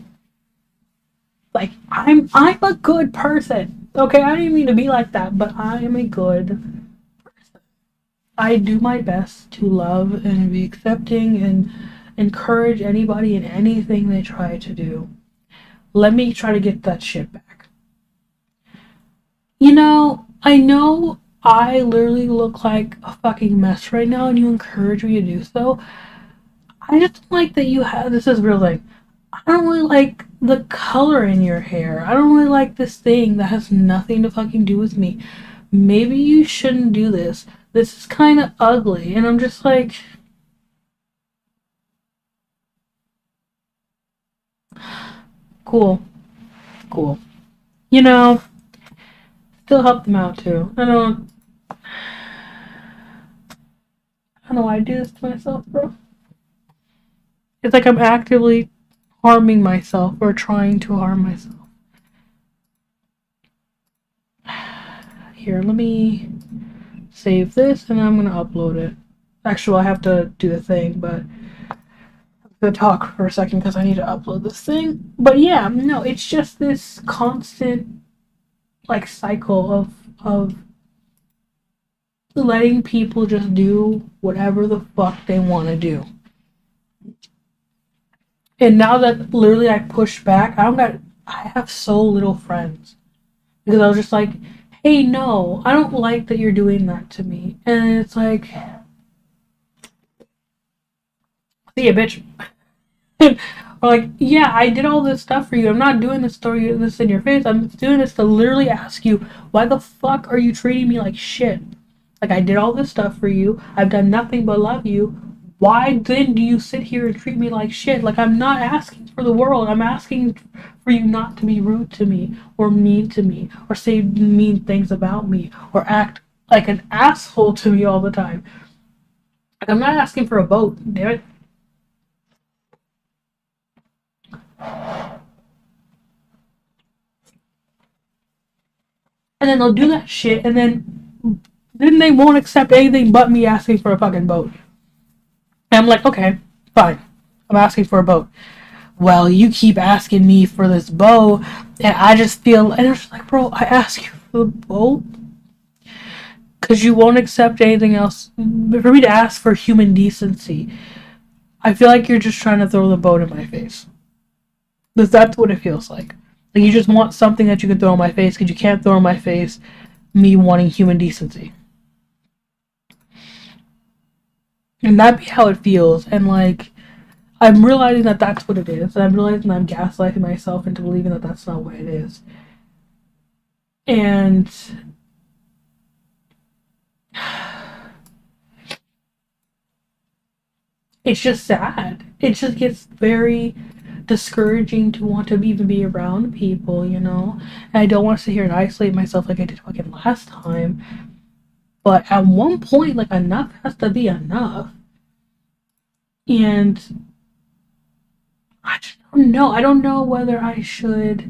I'm a good person. Okay, I didn't mean to be like that, but I am a good person. I do my best to love and be accepting and encourage anybody in anything they try to do. Let me try to get that shit back. You know I literally look like a fucking mess right now, and you encourage me to do so. I just don't like that you have. This is real thing. I don't really like the color in your hair. I don't really like this thing that has nothing to fucking do with me. Maybe you shouldn't do this. This is kind of ugly. And I'm just like, Cool. Cool. You know, still help them out too. I don't know why I do this to myself, bro. It's like I'm actively harming myself or trying to harm myself. Here, let me save this and I'm gonna upload it. Actually, I have to do the thing, but I'm gonna talk for a second because I need to upload this thing. But yeah, no, it's just this constant like cycle of letting people just do whatever the fuck they want to do. And now that literally I push back, I have so little friends because I was just like, hey, no, I don't like that you're doing that to me. And it's like, see ya, bitch. Or like, yeah, I did all this stuff for you. I'm not doing this in your face. I'm doing this to literally ask you, why the fuck are you treating me like shit? Like, I did all this stuff for you. I've done nothing but love you. Why then do you sit here and treat me like shit? Like, I'm not asking for the world. I'm asking for you not to be rude to me or mean to me or say mean things about me or act like an asshole to me all the time. Like, I'm not asking for a vote, damn it. And then they'll do that shit, and then they won't accept anything but me asking for a fucking vote. And I'm like, okay, fine. I'm asking for a vote. Well, you keep asking me for this bow, and I just feel, and I'm just like, bro, I ask you for the bow because you won't accept anything else. For me to ask for human decency, I feel like you're just trying to throw the boat in my face. Because that's what it feels like. Like you just want something that you can throw in my face because you can't throw in my face me wanting human decency. And that'd be how it feels. And like, I'm realizing that that's what it is. And I'm realizing that I'm gaslighting myself into believing that that's not what it is. And it's just sad. It just gets very discouraging to want to even be around people, you know? And I don't want to sit here and isolate myself like I did fucking last time. But at one point, like, enough has to be enough. And I just don't know. I don't know whether I should,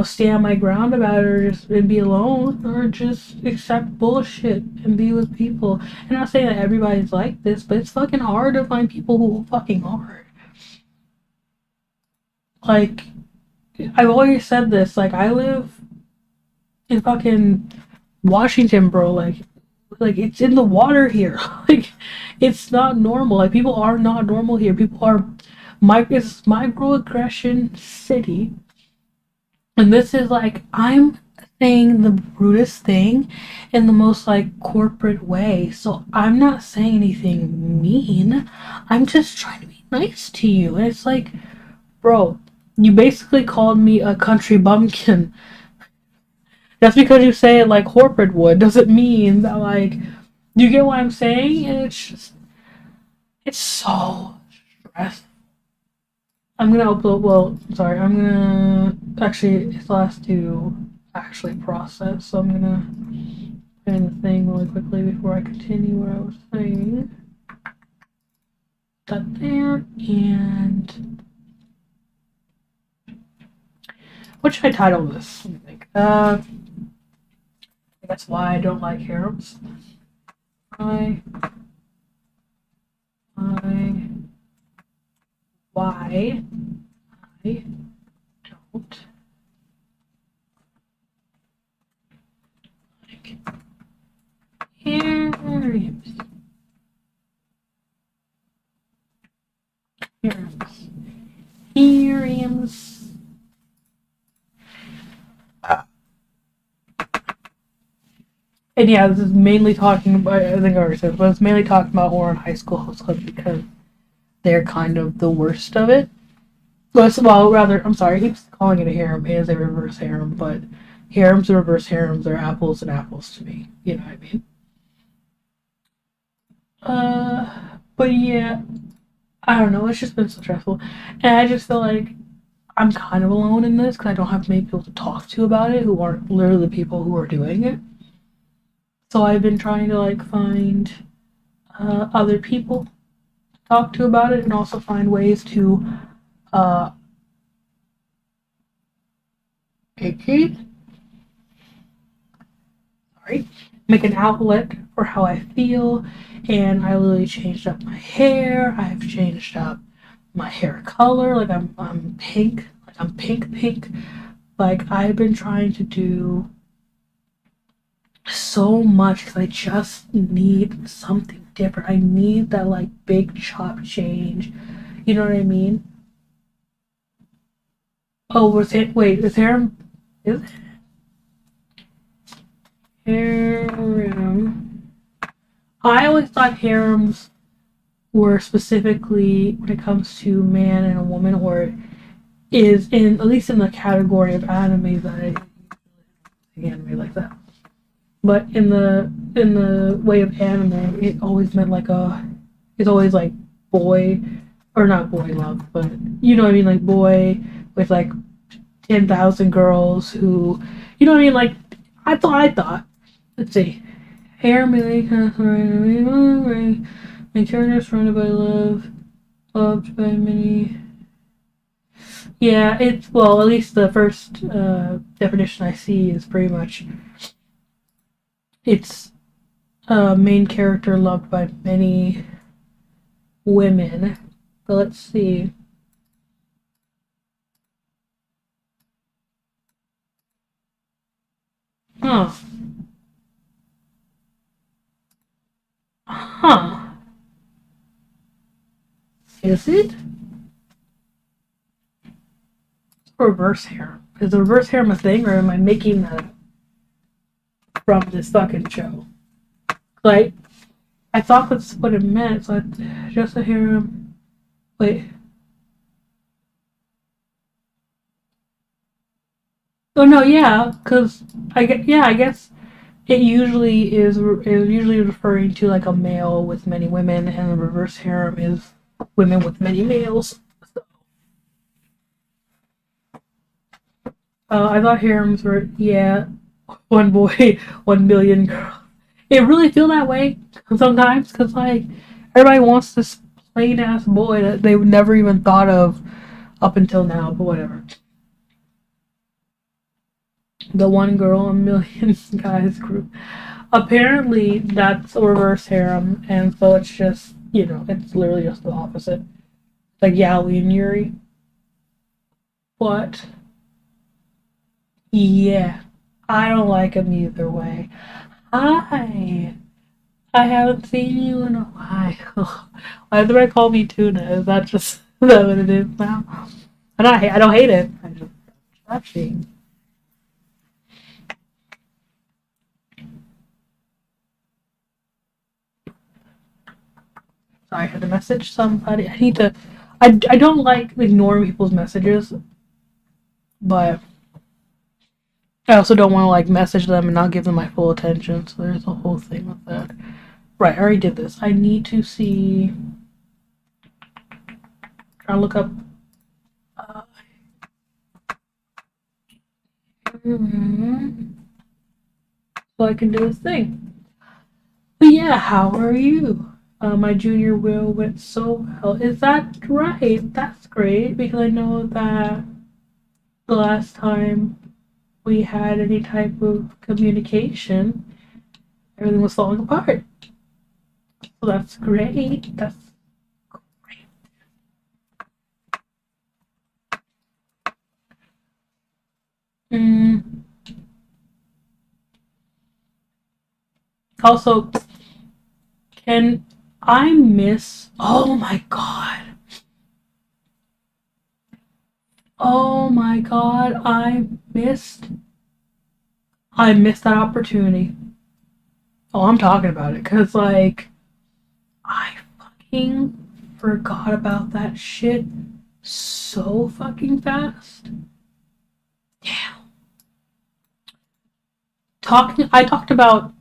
stay on my ground about it or just and be alone or just accept bullshit and be with people. I'm not saying that everybody's like this, but it's fucking hard to find people who fucking are. Like, I've always said this, like, I live in fucking Washington, bro. Like it's in the water here. Like, it's not normal. Like, people are not normal here. People are it's microaggression city. And this is like, I'm saying the rudest thing in the most like corporate way. So I'm not saying anything mean. I'm just trying to be nice to you. And it's like, bro, you basically called me a country bumpkin. Just because you say it like corporate would doesn't mean that, like, you get what I'm saying? And it's so stressful. I'm gonna upload, well, sorry, I'm gonna, actually, it still has to actually process, so I'm gonna put in the thing really quickly before I continue what I was saying. That there, and what should I title this? Let me think. That's why I don't like harems. Why I don't like harems. Harems. Harems. And yeah, this is mainly talking about, I think I already said, but it's mainly talking about Horror High School Host Club because they're kind of the worst of it. Well, rather, I'm sorry, I keep calling it a harem. It is a reverse harem, but harems and reverse harems are apples and apples to me. You know what I mean? But yeah, I don't know. It's just been so stressful, and I just feel like I'm kind of alone in this because I don't have many people to talk to about it who aren't literally the people who are doing it. So I've been trying to like find other people to talk to about it and also find ways to uh, sorry, make an outlet for how I feel. And I literally changed up my hair. I've changed up my hair color. Like I'm pink. Like I'm pink. Like I've been trying to do so much because I just need something different. I need that like big chop change. You know what I mean? Oh, was it? Wait, is harem? Is harem? I always thought harems were specifically when it comes to man and a woman, or is in at least in the category of anime that I anime like that. But in the way of anime, it always meant like a it's always like boy or not boy love, but you know what I mean, like boy with like 10,000 girls who you know what I mean, like I thought let's see. Hair me my character surrounded by love, loved by many. Yeah, it's well, at least the first definition I see is pretty much it's a main character loved by many women. But let's see. Huh. Huh. Is it? Reverse hair. Is the reverse hair a thing, or am I making that from this fucking show? Like, I thought that's what it meant, so I just a hair. Wait. Oh no, yeah, because I guess it usually is usually referring to like a male with many women, and the reverse harem is women with many males. I thought harems were yeah, one boy, 1 million girls. It really feel that way sometimes because like everybody wants this plain ass boy that they would never even thought of up until now. But whatever. The one girl, 1 million guys group. Apparently, that's a reverse harem, and so it's just it's literally just the opposite. Like Yaoi and Yuri. But yeah, I don't like them either way. Hi. I haven't seen you in a while. Why did I call me Tuna? Is that just is that what it is now? And I don't hate it. I just touching. Sorry, I had to message somebody. I need to. I don't like ignoring people's messages, but I also don't want to like message them and not give them my full attention. So there's a whole thing with that. Right, I already did this. I need to see. Trying to look up. Uh, so I can do this thing. But yeah, how are you? My junior will went so well. Is that right? That's great because I know that the last time we had any type of communication, everything was falling apart. So that's great. That's great. Mm. Also, can I miss? Oh my god. Oh my god. I missed that opportunity. Oh, I'm talking about it because like I fucking forgot about that shit so fucking fast. Damn. I talked about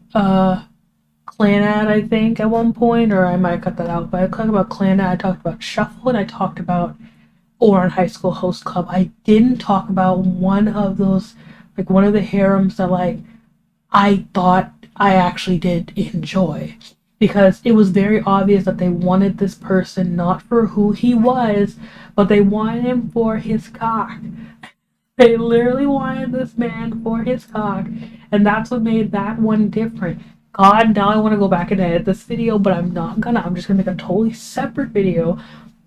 Clanad, I think, at one point, or I might cut that out, but I talked about Clanad, I talked about Shuffle, and I talked about or on High School Host Club, I didn't talk about one of those, like one of the harems that like I thought I actually did enjoy. Because it was very obvious that they wanted this person not for who he was, but they wanted him for his cock. They literally wanted this man for his cock, and that's what made that one different. God, now I want to go back and edit this video, but I'm not gonna. I'm just gonna make a totally separate video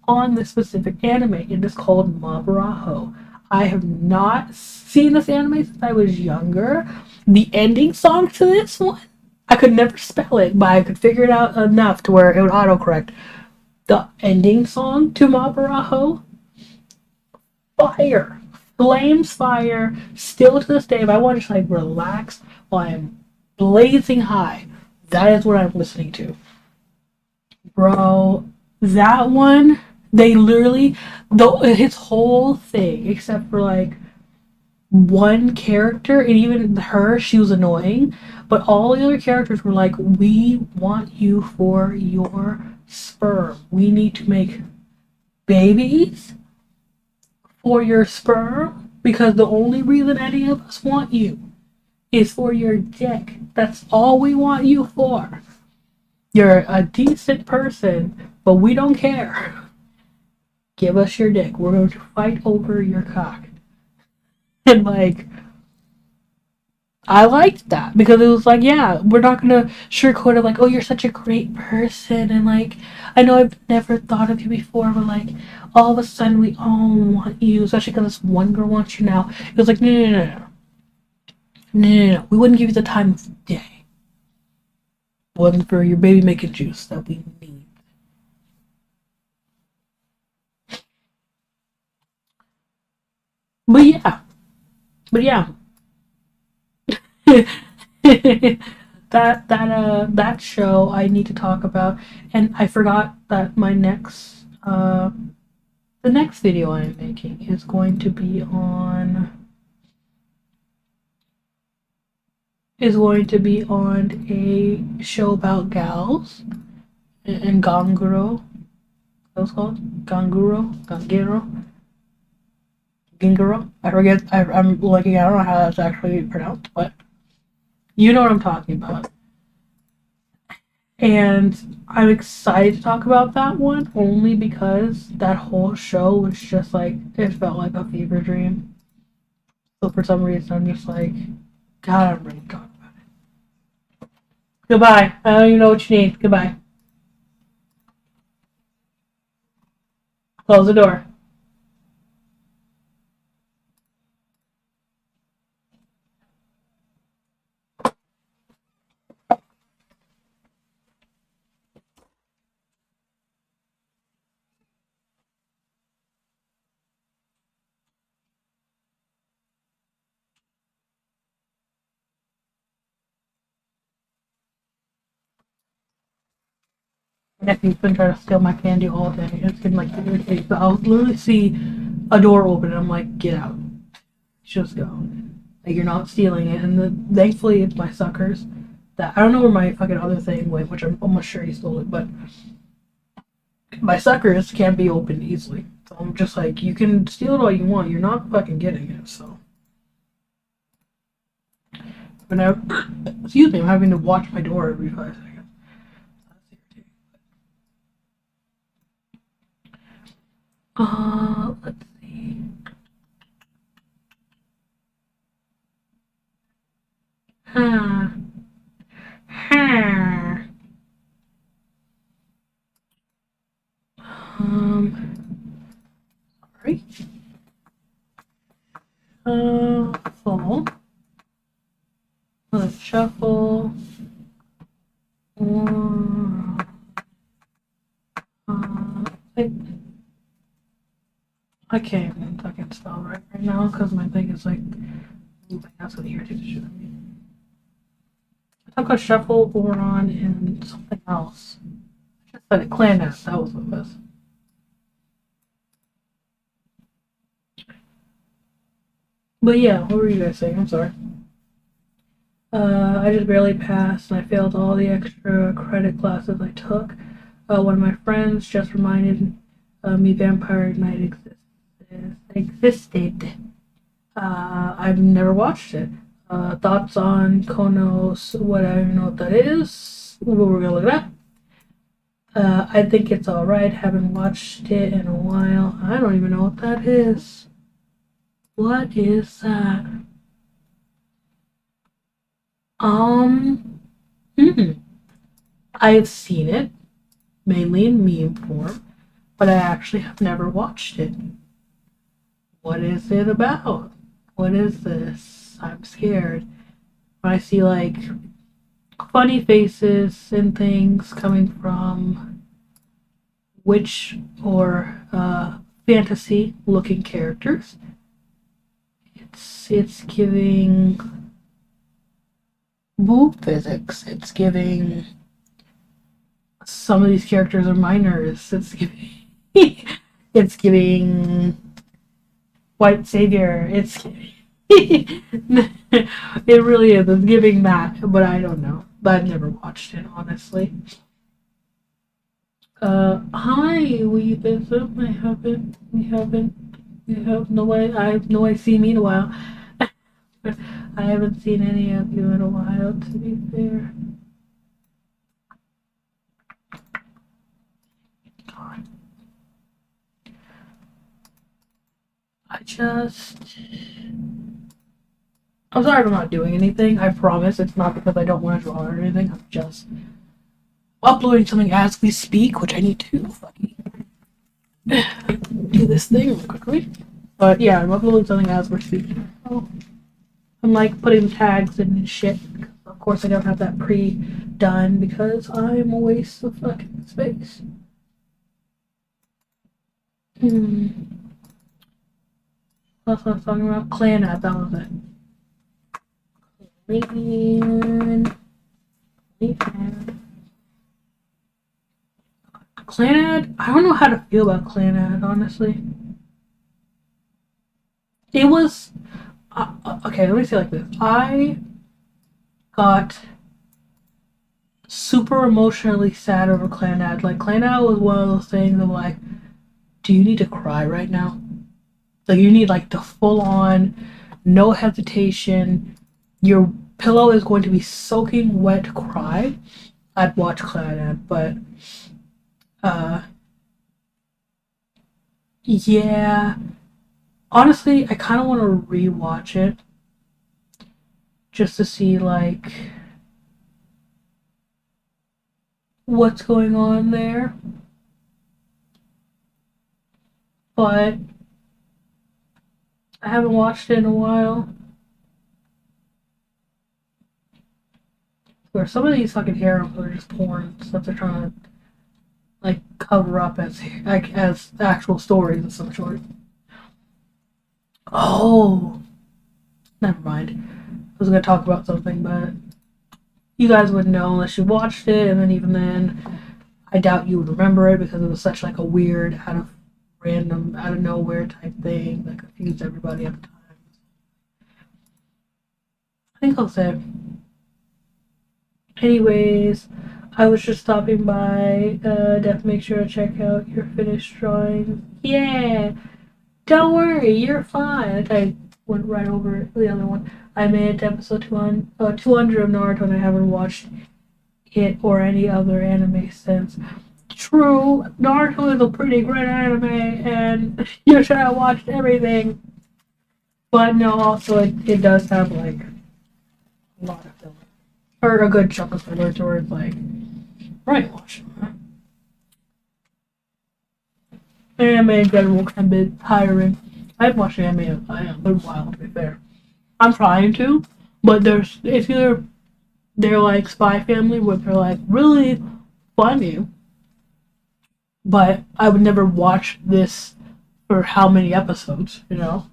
on this specific anime. It is called Mabaraho. I have not seen this anime since I was younger. The ending song to this one, I could never spell it, but I could figure it out enough to where it would autocorrect. The ending song to Mabaraho, fire. Flames fire. Still to this day, if I want to just like relax while I'm blazing high, that is what I'm listening to. Bro, that one, they literally, his whole thing, except for like one character, and even her, she was annoying, but all the other characters were like, we want you for your sperm. We need to make babies for your sperm because the only reason any of us want you is for your dick. That's all we want you for. You're a decent person, but we don't care. Give us your dick. We're going to fight over your cock. And like, I liked that because it was like, yeah, we're not gonna sugarcoat it like, oh, you're such a great person, and like, I know I've never thought of you before, but like, all of a sudden we all want you, especially because this one girl wants you now. It was like, no, we wouldn't give you the time of day. It wasn't for your baby making juice that we need. But yeah. That show I need to talk about, and I forgot that my next the next video I'm making is going to be on a show about gals and Ganguro. What's called Gingero. I forget. I'm looking. I don't know how that's actually pronounced, but you know what I'm talking about. And I'm excited to talk about that one only because that whole show was just like, it felt like a fever dream. So for some reason, I'm just like, God, I'm ready to talk about it. Goodbye. I don't even know what you need. Goodbye. Close the door. My nephew's been trying to steal my candy all day. It's been like irritating. So I'll literally see a door open and I'm like, get out. Just go. Like, you're not stealing it. And thankfully, it's my suckers. That I don't know where my fucking other thing went, which I'm almost sure he stole it, but my suckers can't be opened easily. So I'm just like, you can steal it all you want. You're not fucking getting it, so. But now, excuse me, I'm having to watch my door every 5 seconds. Let's see. Huh. Huh. Sorry. Full. Let's shuffle. I can't even fucking spell right now because my thing is like moving. That's gonna irritate the shit out of me. I talk about shuffle, boron, and something else. I just said it. Clandest. That was what it was. But yeah, what were you guys saying? I'm sorry. I just barely passed and I failed all the extra credit classes I took. One of my friends just reminded me Vampire Knight exists. existed. I've never watched it. Thoughts on Konos, what I don't even know what that is. We're gonna look it up. I think it's alright. Haven't watched it in a while. I don't even know what that is. What is that? Hmm. I've seen it, mainly in meme form, but I actually have never watched it. What is it about? What is this? I'm scared. When I see like funny faces and things coming from witch or fantasy looking characters, it's giving boob physics. It's giving some of these characters are minors. It's giving it's giving white savior. It's it really is. It's giving that, but I don't know. I've never watched it, honestly. Hi, we visit. I haven't. We haven't. We have no way. I have no way seen me in a while. I haven't seen any of you in a while, to be fair. God. I'm sorry if I'm not doing anything. I promise it's not because I don't want to draw or anything. I'm just uploading something as we speak, which I need to fucking do this thing really quickly. But yeah, I'm uploading something as we're speaking. Oh, I'm like putting tags and shit. Of course, I don't have that pre-done because I'm a waste of fucking space. That's what I was talking about. Clannad, that was it. Clannad, I don't know how to feel about Clannad, honestly. It was okay. Let me say it like this: I got super emotionally sad over Clannad. Like Clannad was one of those things of like, do you need to cry right now? Like you need like the full on, no hesitation. Your pillow is going to be soaking wet cry. I'd watch Clannad, but yeah. Honestly, I kind of want to rewatch it just to see like what's going on there. But I haven't watched it in a while. Where some of these fucking harems are just porn stuff they're trying to like cover up as like as actual stories of some sort. Oh, never mind. I was gonna talk about something, but you guys wouldn't know unless you watched it, and then even then, I doubt you would remember it because it was such like a weird, out of nowhere type thing that confused everybody at the time. I think I'll say. Anyways, I was just stopping by. To make sure to check out your finished drawings. Yeah, don't worry, you're fine. I went right over the other one. I made it to episode 200 of Naruto, and I haven't watched it or any other anime since. True, Naruto is a pretty great anime, and you should have watched everything. But no, also it does have like a lot of filler, or a good chunk of filler towards like brainwashing. Anime in general can be tiring. I've watched anime a little while, to be fair. I'm trying to, but it's either they're like Spy Family, where they're like really funny, but I would never watch this for how many episodes, you know?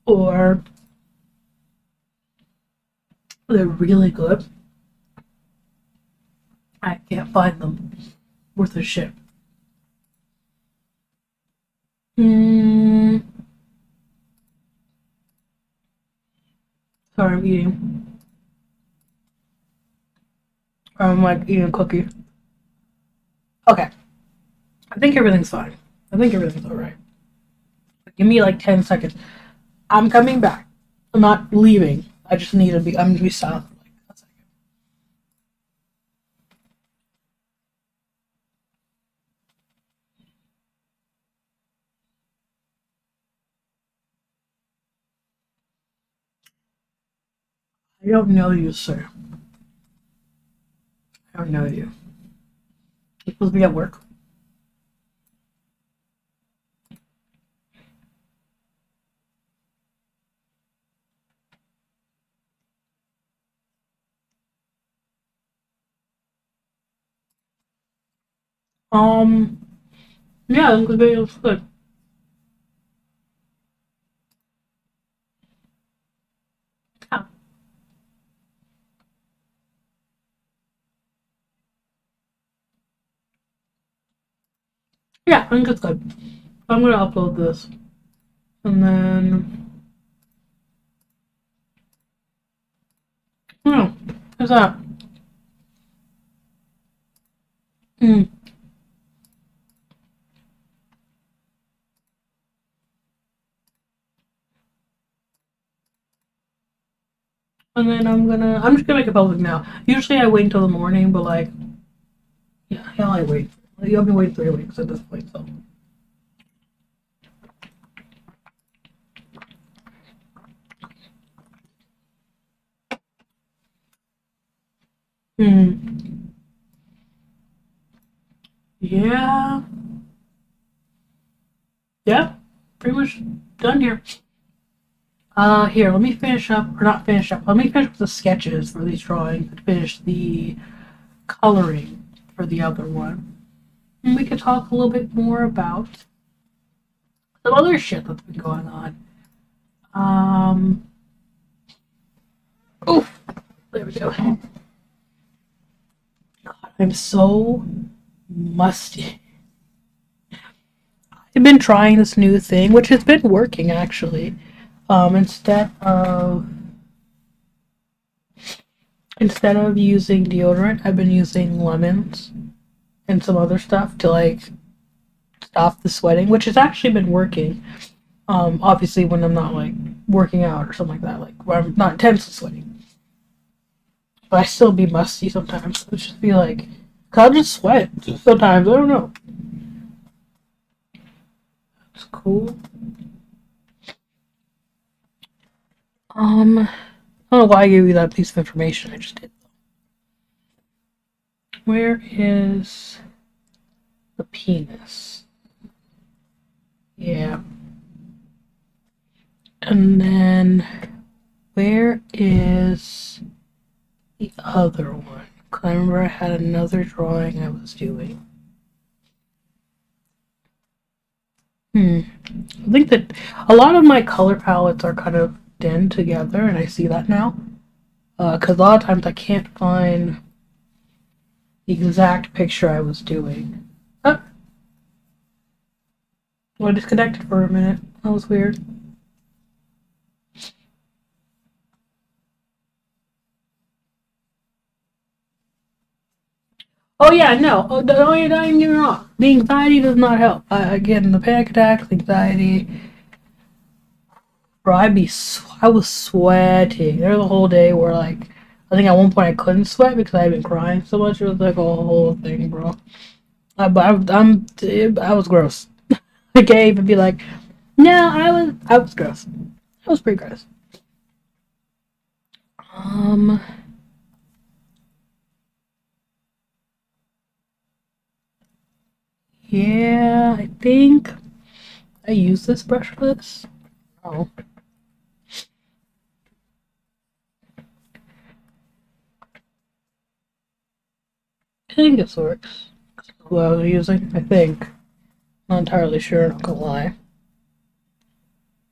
Or they're really good. I can't find them worth a shit. Mm, sorry, I'm eating. I'm like eating a cookie. Okay. I think everything's fine. I think everything's alright. Give me like 10 seconds. I'm coming back. I'm not leaving. I just need to be. I'm gonna be silent. Like a second. I don't know you, sir. I don't know you. You're supposed to be at work. Um. Yeah, this video was good. Yeah. Yeah, I think it's good. I'm gonna upload this, and then. Oh, what's that? Mm. And then I'm just gonna make it public now. Usually I wait until the morning, but like, yeah, hell, I wait. I've been waiting 3 weeks at this point, so. Hmm. Yeah. Yeah. Pretty much done here. Here, let me finish up, or not finish up, let me finish with the sketches for these drawings and finish the coloring for the other one. And we could talk a little bit more about some other shit that's been going on. Oh, there we go. God, I'm so musty. I've been trying this new thing, which has been working actually. Instead of using deodorant, I've been using lemons and some other stuff to like stop the sweating, which has actually been working. Obviously when I'm not like working out or something like that, like where I'm not intensely sweating. But I still be musty sometimes. It'll just be like, cause I'll just sweat sometimes. I don't know. It's cool. I don't know why I gave you that piece of information. I just did. Where is the penis? Yeah. And then where is the other one? Cause I remember I had another drawing I was doing. I think that a lot of my color palettes are kind of dim together, and I see that now. Because a lot of times I can't find the exact picture I was doing. Oh, well, I disconnected for a minute. That was weird. Oh yeah, no. Oh, don't get me wrong. The anxiety does not help. Again, the panic attacks, anxiety. Bro, I was sweating. There was a whole day where like, I think at one point I couldn't sweat because I had been crying so much. It was like a whole thing, bro. I was gross. I can't even be like, no, I was gross. I was pretty gross. Um, yeah, I think I use this brush for this. Oh, I think this works. Who I was using, I think. Not entirely sure, not gonna lie.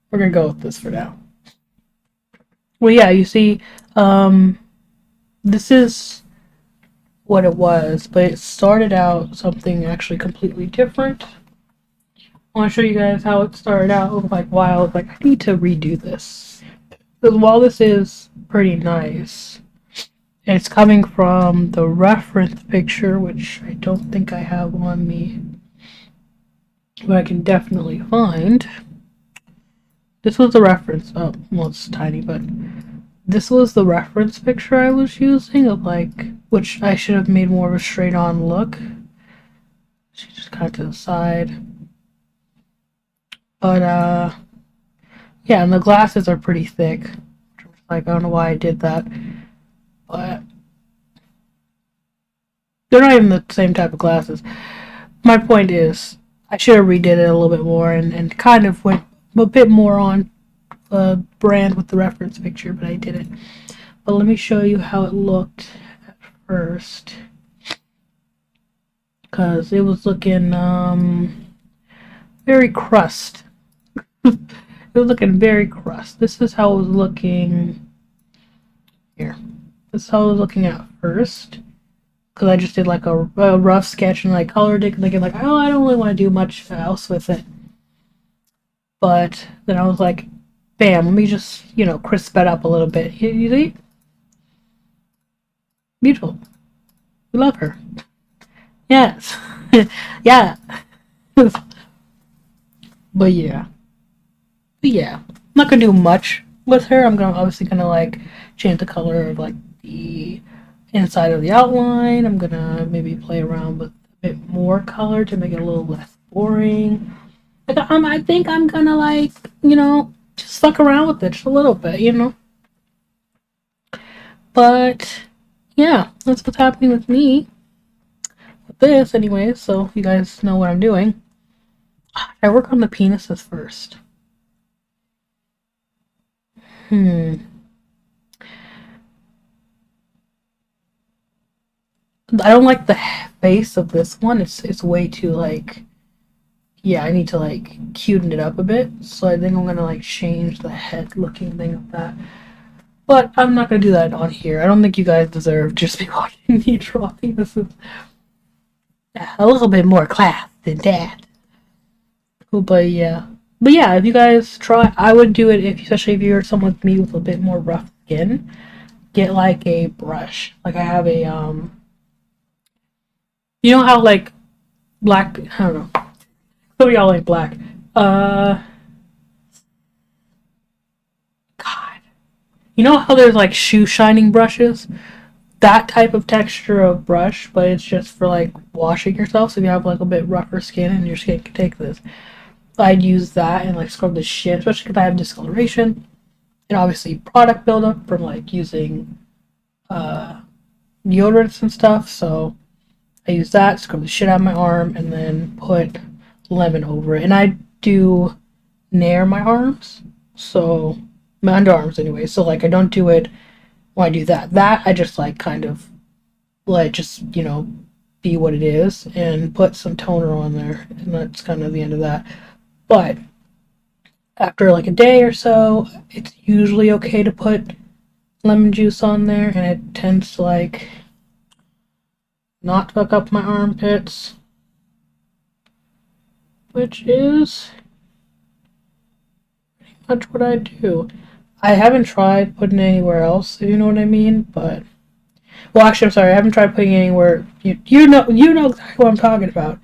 We're gonna go with this for now. Well, yeah, you see, um, this is what it was, but it started out something actually completely different. I want to show you guys how it started out. It was like, wow, I was like, I need to redo this. Because while this is pretty nice, it's coming from the reference picture, which I don't think I have on me, but I can definitely find. This was the reference. Oh, well, it's tiny, but this was the reference picture I was using of like, which I should have made more of a straight on look. She just kind of to the side. But, yeah, and the glasses are pretty thick. Like, I don't know why I did that. But they're not even the same type of glasses. My point is, I should have redid it a little bit more and kind of went a bit more on brand with the reference picture, but I didn't. But let me show you how it looked at first. Because it was looking very crust. It was looking very crust. This is how it was looking here. This is how it was looking at first. Because I just did like a rough sketch and like colored it. Thinking like, oh, I don't really want to do much else with it. But then I was like, bam, let me just, crisp it up a little bit. You see? Beautiful. We love her. Yes. Yeah. But yeah. I'm not gonna do much with her. I'm obviously gonna like change the color of like the inside of the outline. I'm gonna maybe play around with a bit more color to make it a little less boring. Like, I think I'm gonna like, just fuck around with it just a little bit. But yeah, that's what's happening with me with this anyway, so you guys know what I'm doing. I work on the penises first. I don't like the face of this one. It's way too like, yeah, I need to like cuten it up a bit. So I think I'm gonna like change the head looking thing of that. But I'm not gonna do that on here. I don't think you guys deserve just be watching me draw penises. A little bit more class than that. But yeah. But yeah, if you guys try, I would do it especially if you're someone with me with a bit more rough skin. Get like a brush. Like I have a you know how like black, I don't know. Some of y'all like black. God. You know how there's like shoe shining brushes? That type of texture of brush, but it's just for like washing yourself. So if you have like a bit rougher skin and your skin can take this, I'd use that and like scrub the shit, especially because I have discoloration and obviously product buildup from like using deodorants and stuff. So I use that, scrub the shit out of my arm, and then put lemon over it. And I do nair my arms, so my underarms anyway. So like I don't do it when I do that. That I just like kind of let it just be what it is and put some toner on there, and that's kind of the end of that. But after like a day or so, it's usually okay to put lemon juice on there, and it tends to like not fuck up my armpits, which is pretty much what I do. I haven't tried putting it anywhere else, if you know what I mean, but well, actually, I'm sorry, I haven't tried putting it anywhere. You know exactly what I'm talking about.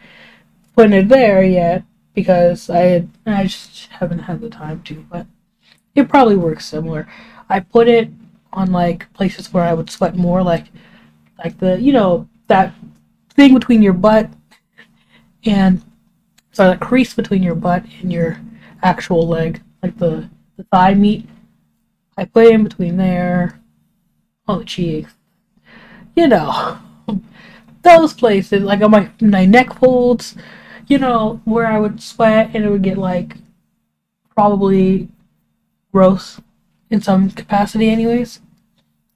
Putting it there yet because I just haven't had the time to, but it probably works similar. I put it on like places where I would sweat more, like the that thing between your butt and sorry, that crease between your butt and your actual leg, like the thigh meat. I put it in between there, on the cheeks, you know, those places, like on my neck folds, where I would sweat and it would get like probably gross in some capacity, anyways.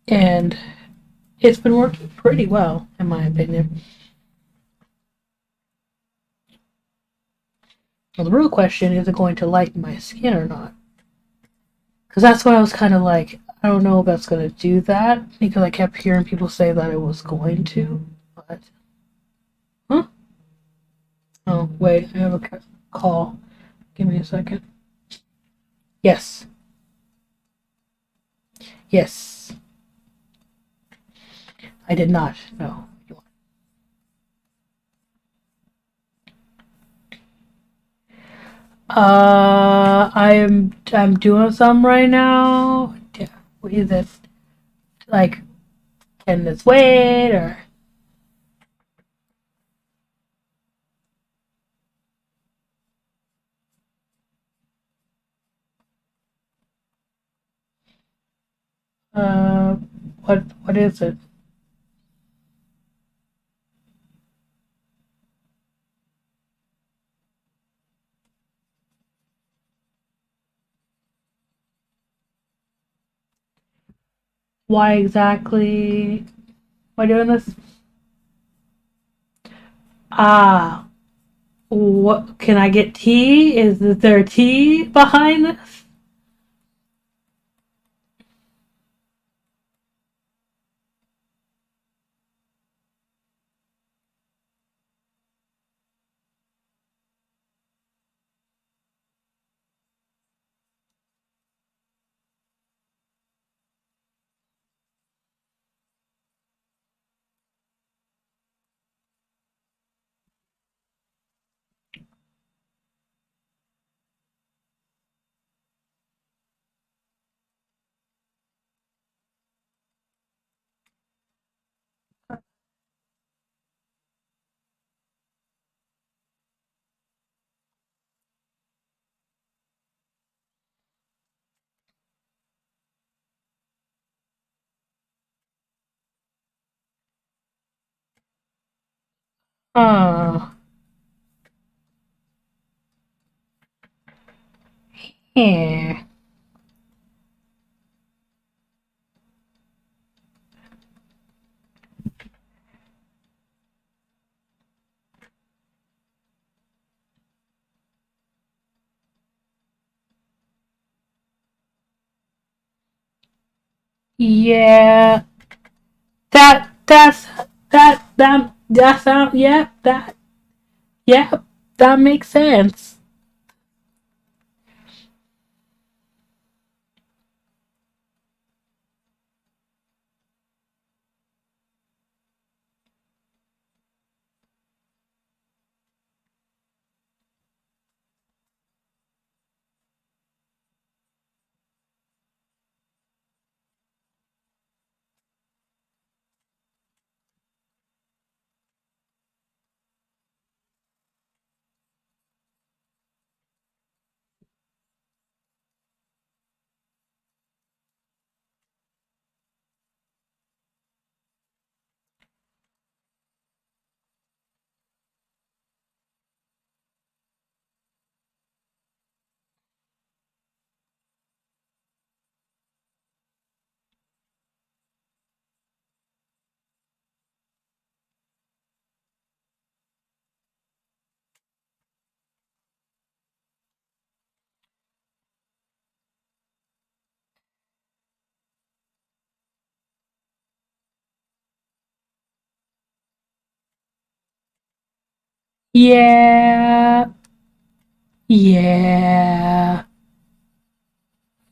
And it's been working pretty well, in my opinion. Well, the real question is it going to lighten my skin or not? Because that's what I was kind of like, I don't know if that's going to do that, because I kept hearing people say that it was going to, but. Huh? Oh, wait, I have a call. Give me a second. Yes. Yes. I did not. No. I'm doing some right now. Yeah, is it like, can this wait or? Uh, what is it? Why exactly am I doing this? Ah, what can I get tea? Is there tea behind this? Oh, yeah. Yeah, that's that sound yeah yeah that makes sense. Yeah, yeah.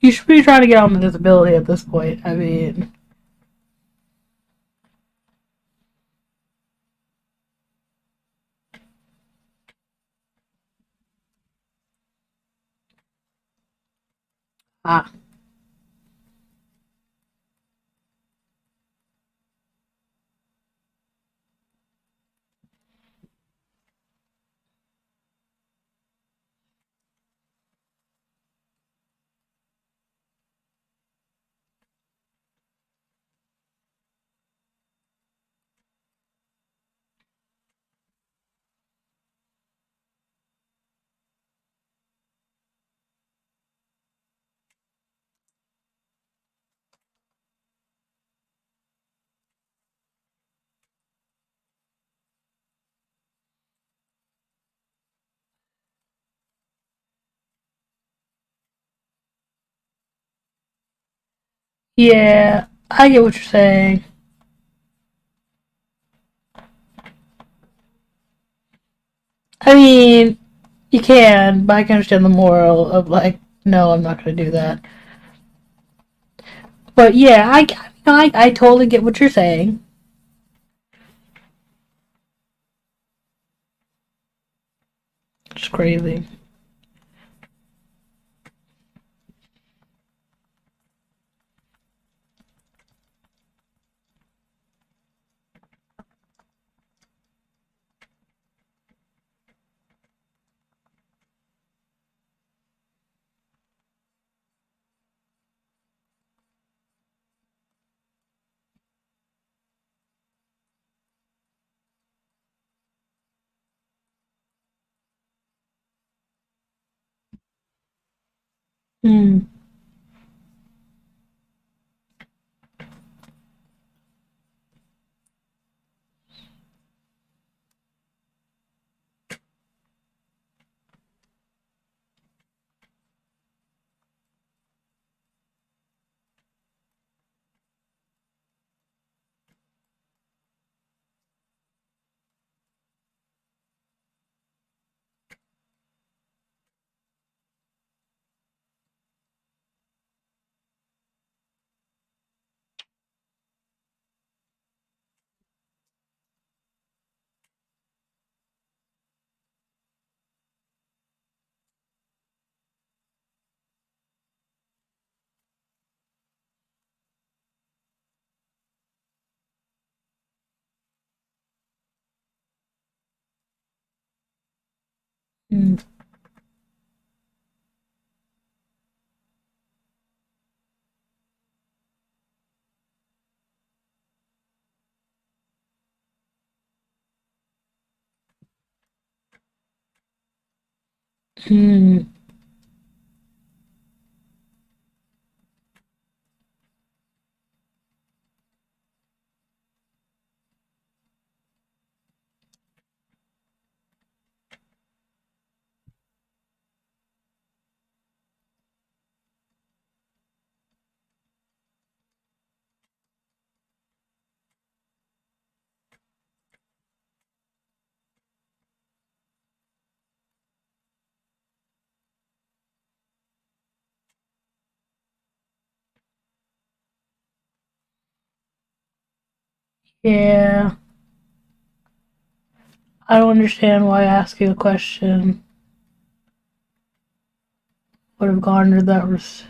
You should be trying to get on the disability at this point. I mean, ah, yeah. I get what you're saying. I mean, you can, but I can understand the moral of like, no, I'm not going to do that. But yeah, I totally get what you're saying. It's crazy. Mm. Mm. Mm. Yeah. I don't understand why asking a question would have garnered that.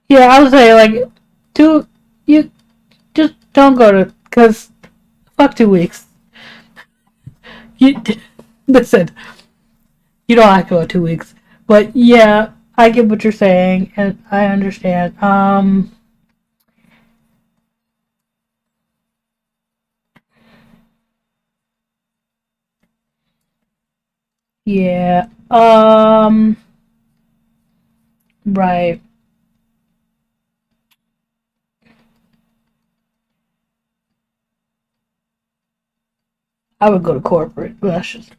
Yeah, I would say like, do you just don't go to because fuck 2 weeks. You listen. You don't have to go 2 weeks, but yeah, I get what you're saying and I understand. Yeah. Right. I would go to corporate, but that's just.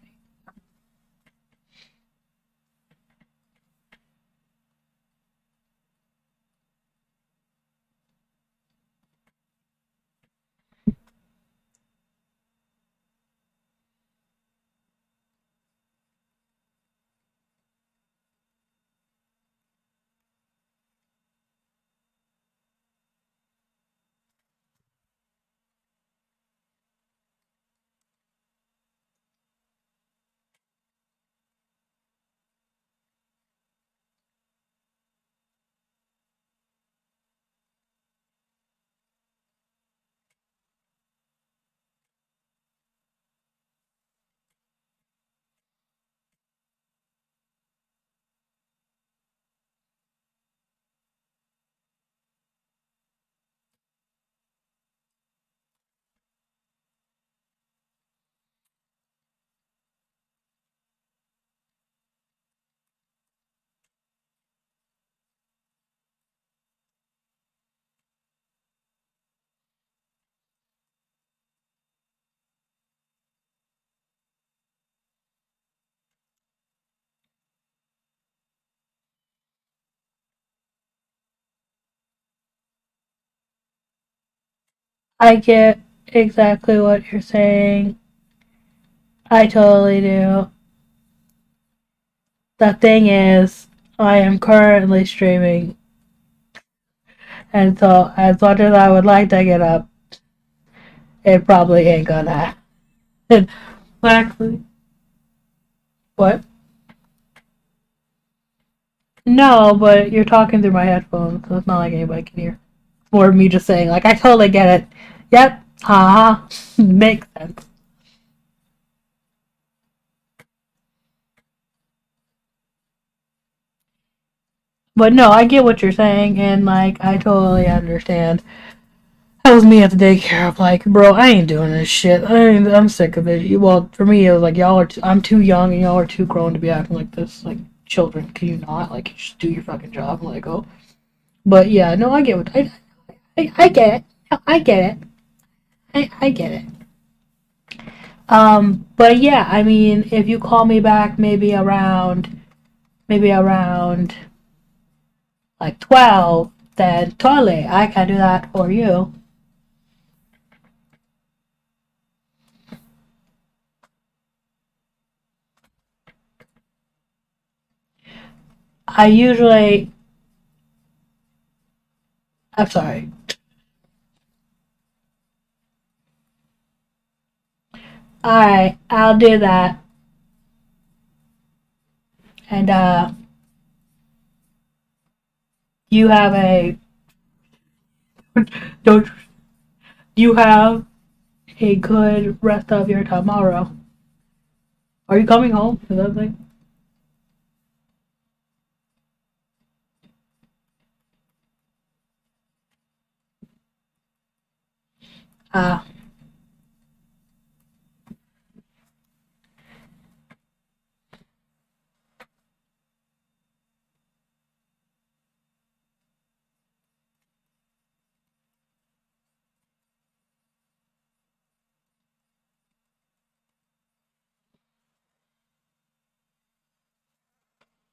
I get exactly what you're saying. I totally do. The thing is, I am currently streaming, and so as much as I would like to get up, it probably ain't gonna happen. Exactly. What? No, but you're talking through my headphones, so it's not like anybody can hear. Or me just saying, like, I totally get it. Yep, haha, makes sense. But no, I get what you're saying, and like, I totally understand. That was me at the daycare. I'm like, bro, I ain't doing this shit. I'm sick of it. Well, for me, it was like y'all are. I'm too young and y'all are too grown to be acting like this. Like children, can you not? Like, just do your fucking job. I'm like, oh. But yeah, no, I get what I get it. No, I get it. I get it. But yeah, I mean, if you call me back, maybe around like 12, then totally, I can do that for you. I usually, I'm sorry. Alright, I'll do that. And, you have a, don't, you have a good rest of your tomorrow. Are you coming home? Is that the thing? Uh,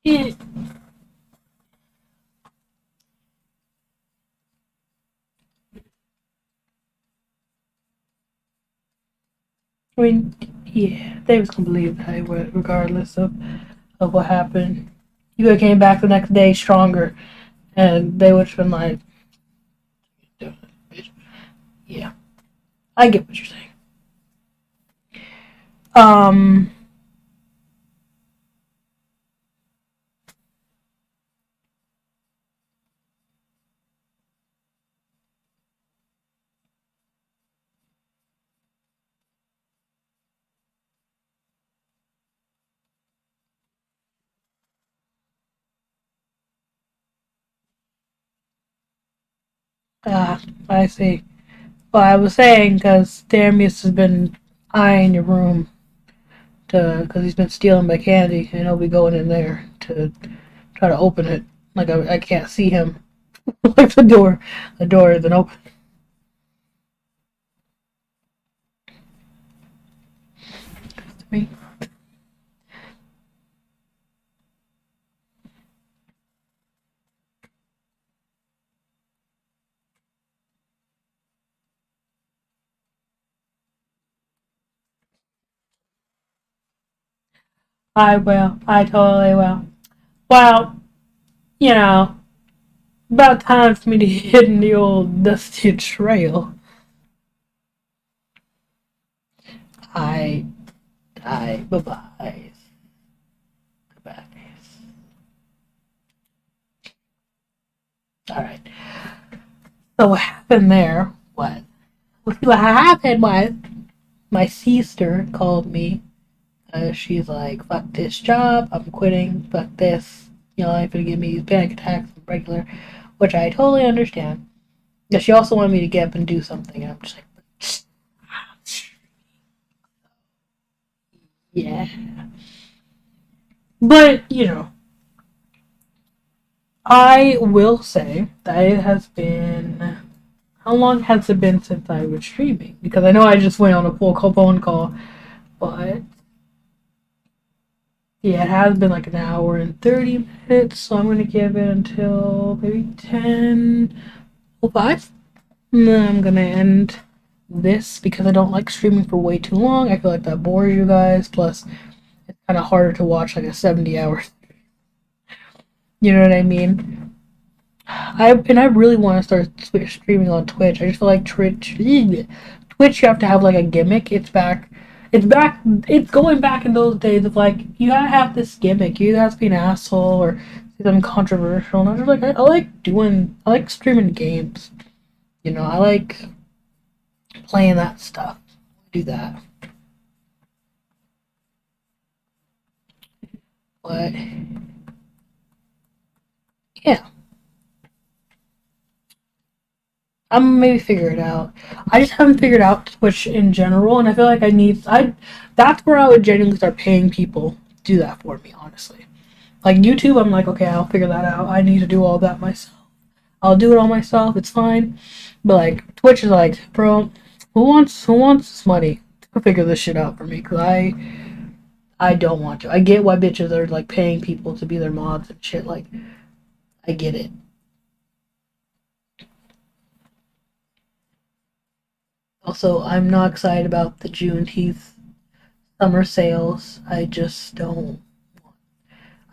yeah, I mean, yeah, they was gonna believe that I would, regardless of what happened. You could have came back the next day stronger, and they would have been like, yeah, I get what you're saying. Um, I see. Well, I was saying because Darius has been eyeing your room to because he's been stealing my candy, and he'll be going in there to try to open it. Like I can't see him. Like the door isn't open to me. I will. I totally will. Well, you know, about time for me to hit in the old dusty trail. I, bye bye. Goodbye. All right. So what happened there? What happened was my sister called me. She's like, "Fuck this job. I'm quitting. Fuck this. You know, if gonna give me these panic attacks regular," which I totally understand. Yeah, she also wanted me to get up and do something, and I'm just like, yeah. But you know, I will say that it has been. How long has it been since I was streaming? Because I know I just went on a full phone call, but yeah, it has been like an hour and 30 minutes, so I'm gonna give it until maybe 10:05. And then I'm gonna end this because I don't like streaming for way too long. I feel like that bores you guys. Plus, it's kind of harder to watch like a 70 hour. You know what I mean? I really want to start streaming on Twitch. I just feel like Twitch, you have to have like a gimmick. It's back. It's going back in those days of like you gotta have this gimmick. You have to be an asshole or say something controversial. And I'm just like I like streaming games. You know, I like playing that stuff. Do that. But yeah, I'm gonna maybe figure it out. I just haven't figured out Twitch in general, and I feel like I. That's where I would genuinely start paying people to do that for me, honestly. Like YouTube, I'm like, okay, I'll figure that out. I need to do all that myself. I'll do it all myself. It's fine. But like Twitch is like, bro, who wants this money to figure this shit out for me? Cause I don't want to. I get why bitches are like paying people to be their mods and shit. Like, I get it. Also, I'm not excited about the Juneteenth summer sales. I just don't.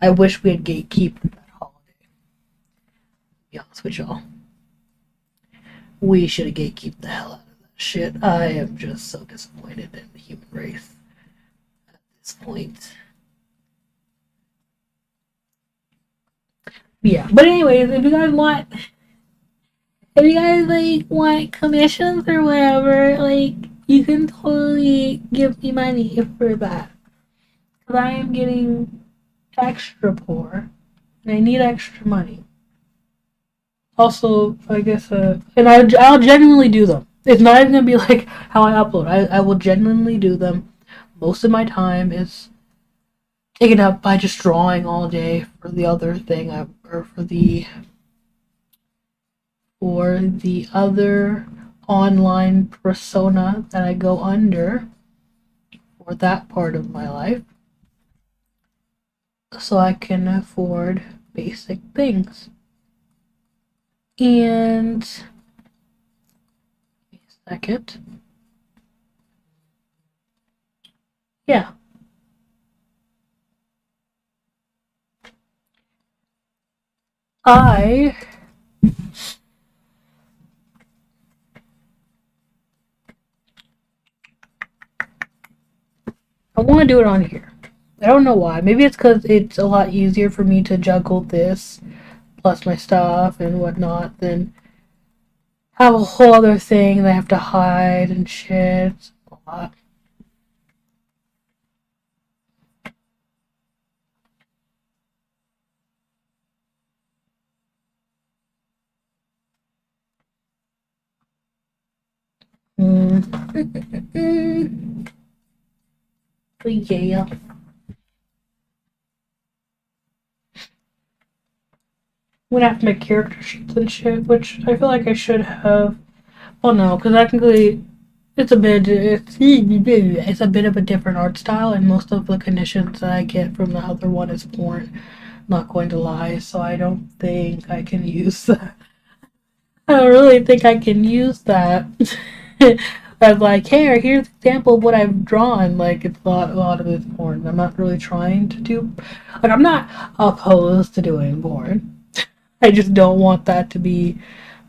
I wish we had gatekeep that holiday. To be honest with y'all, we should have gatekeep the hell out of that shit. I am just so disappointed in the human race at this point. Yeah, but anyways, if you guys like want commissions or whatever, like you can totally give me money for that. Cause I am getting extra poor and I need extra money. Also, I guess, and I'll genuinely do them. It's not even gonna be like how I upload. I will genuinely do them. Most of my time is taken up by just drawing all day for the other thing, or for the other online persona that I go under for that part of my life, so I can afford basic things. And a second. Yeah. I want to do it on here. I don't know why. Maybe it's because it's a lot easier for me to juggle this plus my stuff and whatnot than have a whole other thing that I have to hide and shit. It's a lot. But yeah. I'm gonna have to make character sheets and shit, which I feel like I should have. Well, no, because technically it's a bit of a different art style, and most of the conditions that I get from the other one is porn. Not going to lie, so I don't think I can use that. I don't really think I can use that. Of like, hey, here's an example of what I've drawn. Like, it's a lot of it's porn. I'm not really trying to do. Like, I'm not opposed to doing porn. I just don't want that to be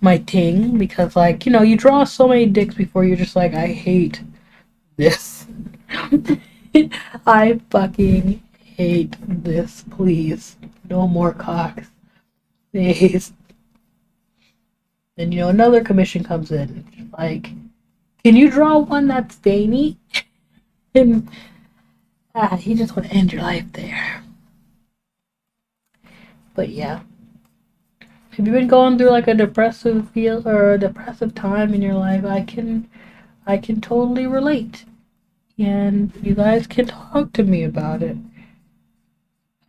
my thing because, like, you draw so many dicks before you're just like, I hate this. I fucking hate this. Please, no more cocks. Please. And another commission comes in. Like, can you draw one that's veiny? And you just want to end your life there. But yeah. Have you been going through like a depressive feel or a depressive time in your life? I can totally relate. And you guys can talk to me about it.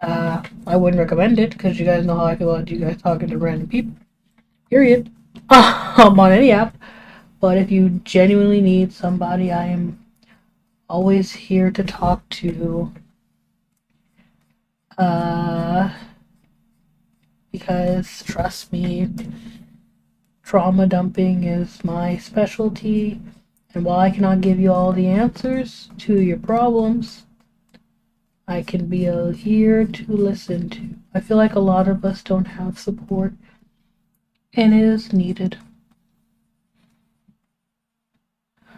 I wouldn't recommend it because you guys know how I feel about you guys talking to random people. Period. I'm on any app. But if you genuinely need somebody, I am always here to talk to. Uh, because trust me, trauma dumping is my specialty. And while I cannot give you all the answers to your problems, I can be a ear to listen to. I feel like a lot of us don't have support, and it is needed.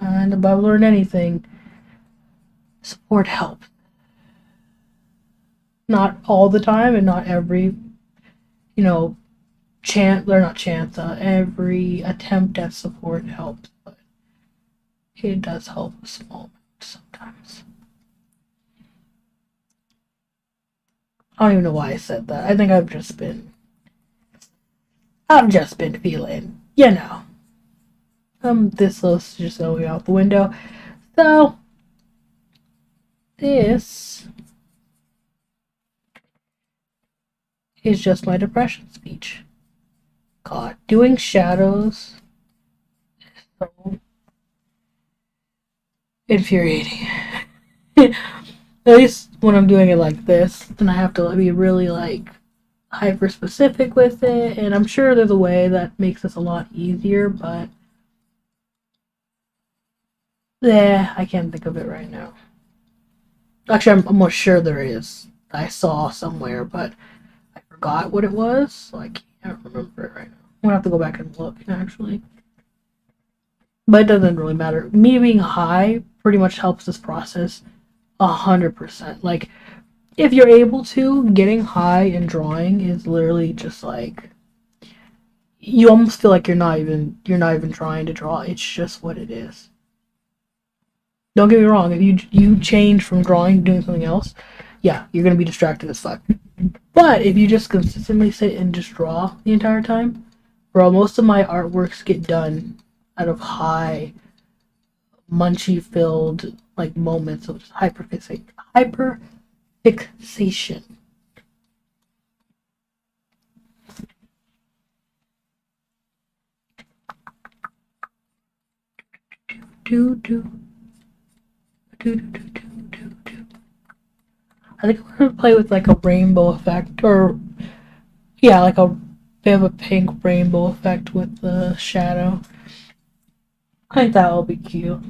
And if I've learned anything, support helps. Not all the time, and not every, you know, chance, or not chance, every attempt at support helps, but it does help a small amount sometimes. I don't even know why I said that. I've just been feeling. This was just going out the window. So, this is just my depression speech. God, doing shadows is so infuriating. At least when I'm doing it like this, then I have to be really like hyper specific with it, and I'm sure there's a way that makes this a lot easier, but yeah, I can't think of it right now. Actually, I'm almost sure there is. I saw somewhere, but I forgot what it was, so I can't remember it right now. I'm gonna have to go back and look, actually. But it doesn't really matter. Me being high pretty much helps this process 100%. Like, if you're able to, getting high and drawing is literally just like you almost feel like you're not even trying to draw. It's just what it is. Don't get me wrong. If you change from drawing to doing something else, yeah, you're gonna be distracted as fuck. But if you just consistently sit and just draw the entire time, bro, most of my artworks get done out of high, munchy filled like moments of just hyperfixation. Do do do. I think I'm gonna play with like a rainbow effect, or yeah, like a bit of a pink rainbow effect with the shadow. I think that will be cute.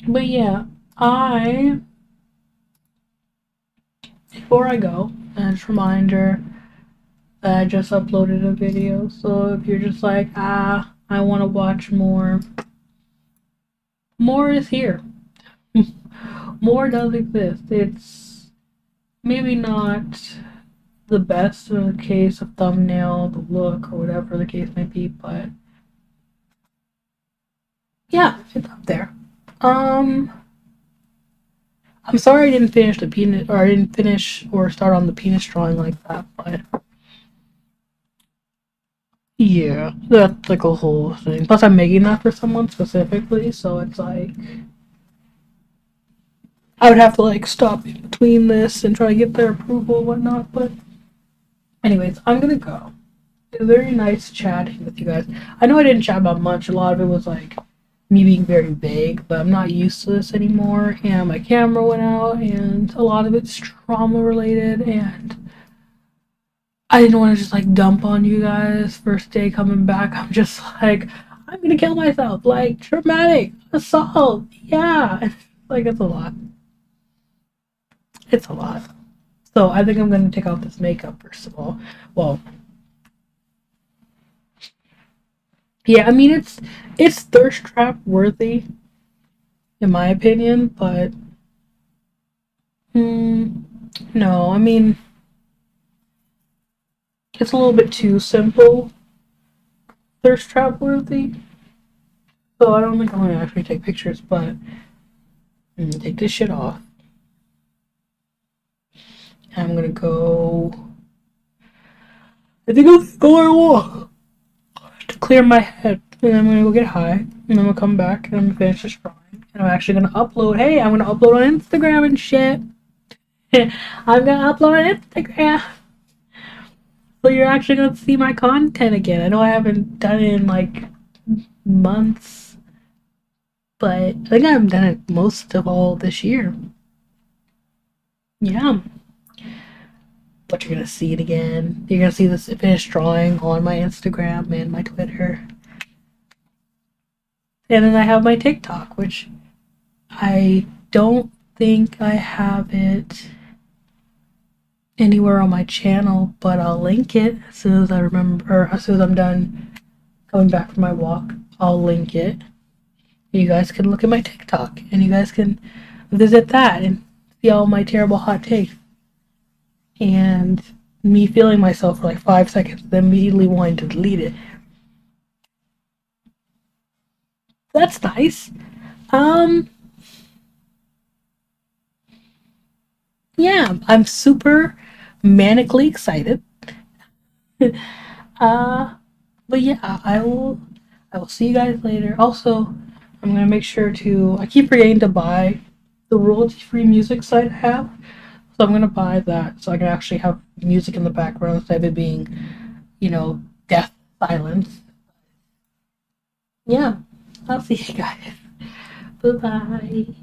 But yeah, I before I go, a reminder that I just uploaded a video. So if you're just like, I want to watch more, more is here. More does exist. It's maybe not the best in the case of thumbnail, the look, or whatever the case may be, but yeah, it's up there. Um, I'm sorry I didn't finish the penis, or I didn't finish or start on the penis drawing like that, but yeah, that's like a whole thing. Plus, I'm making that for someone specifically, so it's like I would have to like stop in between this and try to get their approval and whatnot. But anyways, I'm gonna go. It was very nice chatting with you guys. I know I didn't chat about much. A lot of it was like me being very vague, but I'm not used to this anymore. And my camera went out, and a lot of it's trauma related. And I didn't want to just like dump on you guys first day coming back. I'm just like, I'm gonna kill myself. Like traumatic assault. Yeah, like it's a lot. It's a lot. So I think I'm gonna take off this makeup first of all. Well, yeah, I mean it's thirst trap worthy in my opinion, but no, I mean it's a little bit too simple thirst trap worthy. So I don't think I'm gonna actually take pictures, but I'm gonna take this shit off. I'm gonna go. I think I'm gonna go on a walk to clear my head, and I'm gonna go get high, and I'm gonna come back and I'm gonna finish this drawing, and I'm actually gonna upload. Hey, I'm gonna upload on Instagram and shit. I'm gonna upload on Instagram. So you're actually gonna see my content again. I know I haven't done it in like months, but I think I've done it most of all this year. Yeah. But you're gonna see it again. You're gonna see this finished drawing on my Instagram and my Twitter. And then I have my TikTok, which I don't think I have it anywhere on my channel, but I'll link it as soon as I remember, or as soon as I'm done coming back from my walk. I'll link it. You guys can look at my TikTok, and you guys can visit that and see all my terrible hot takes. And me feeling myself for like 5 seconds, then immediately wanting to delete it. that's nice. Um, yeah, I'm super manically excited. uh, but yeah, I will see you guys later. Also, I'm gonna make sure to. I keep forgetting to buy the royalty-free music site I have, so I'm gonna buy that so I can actually have music in the background instead of it being, death silence. Yeah, I'll see you guys. Bye bye.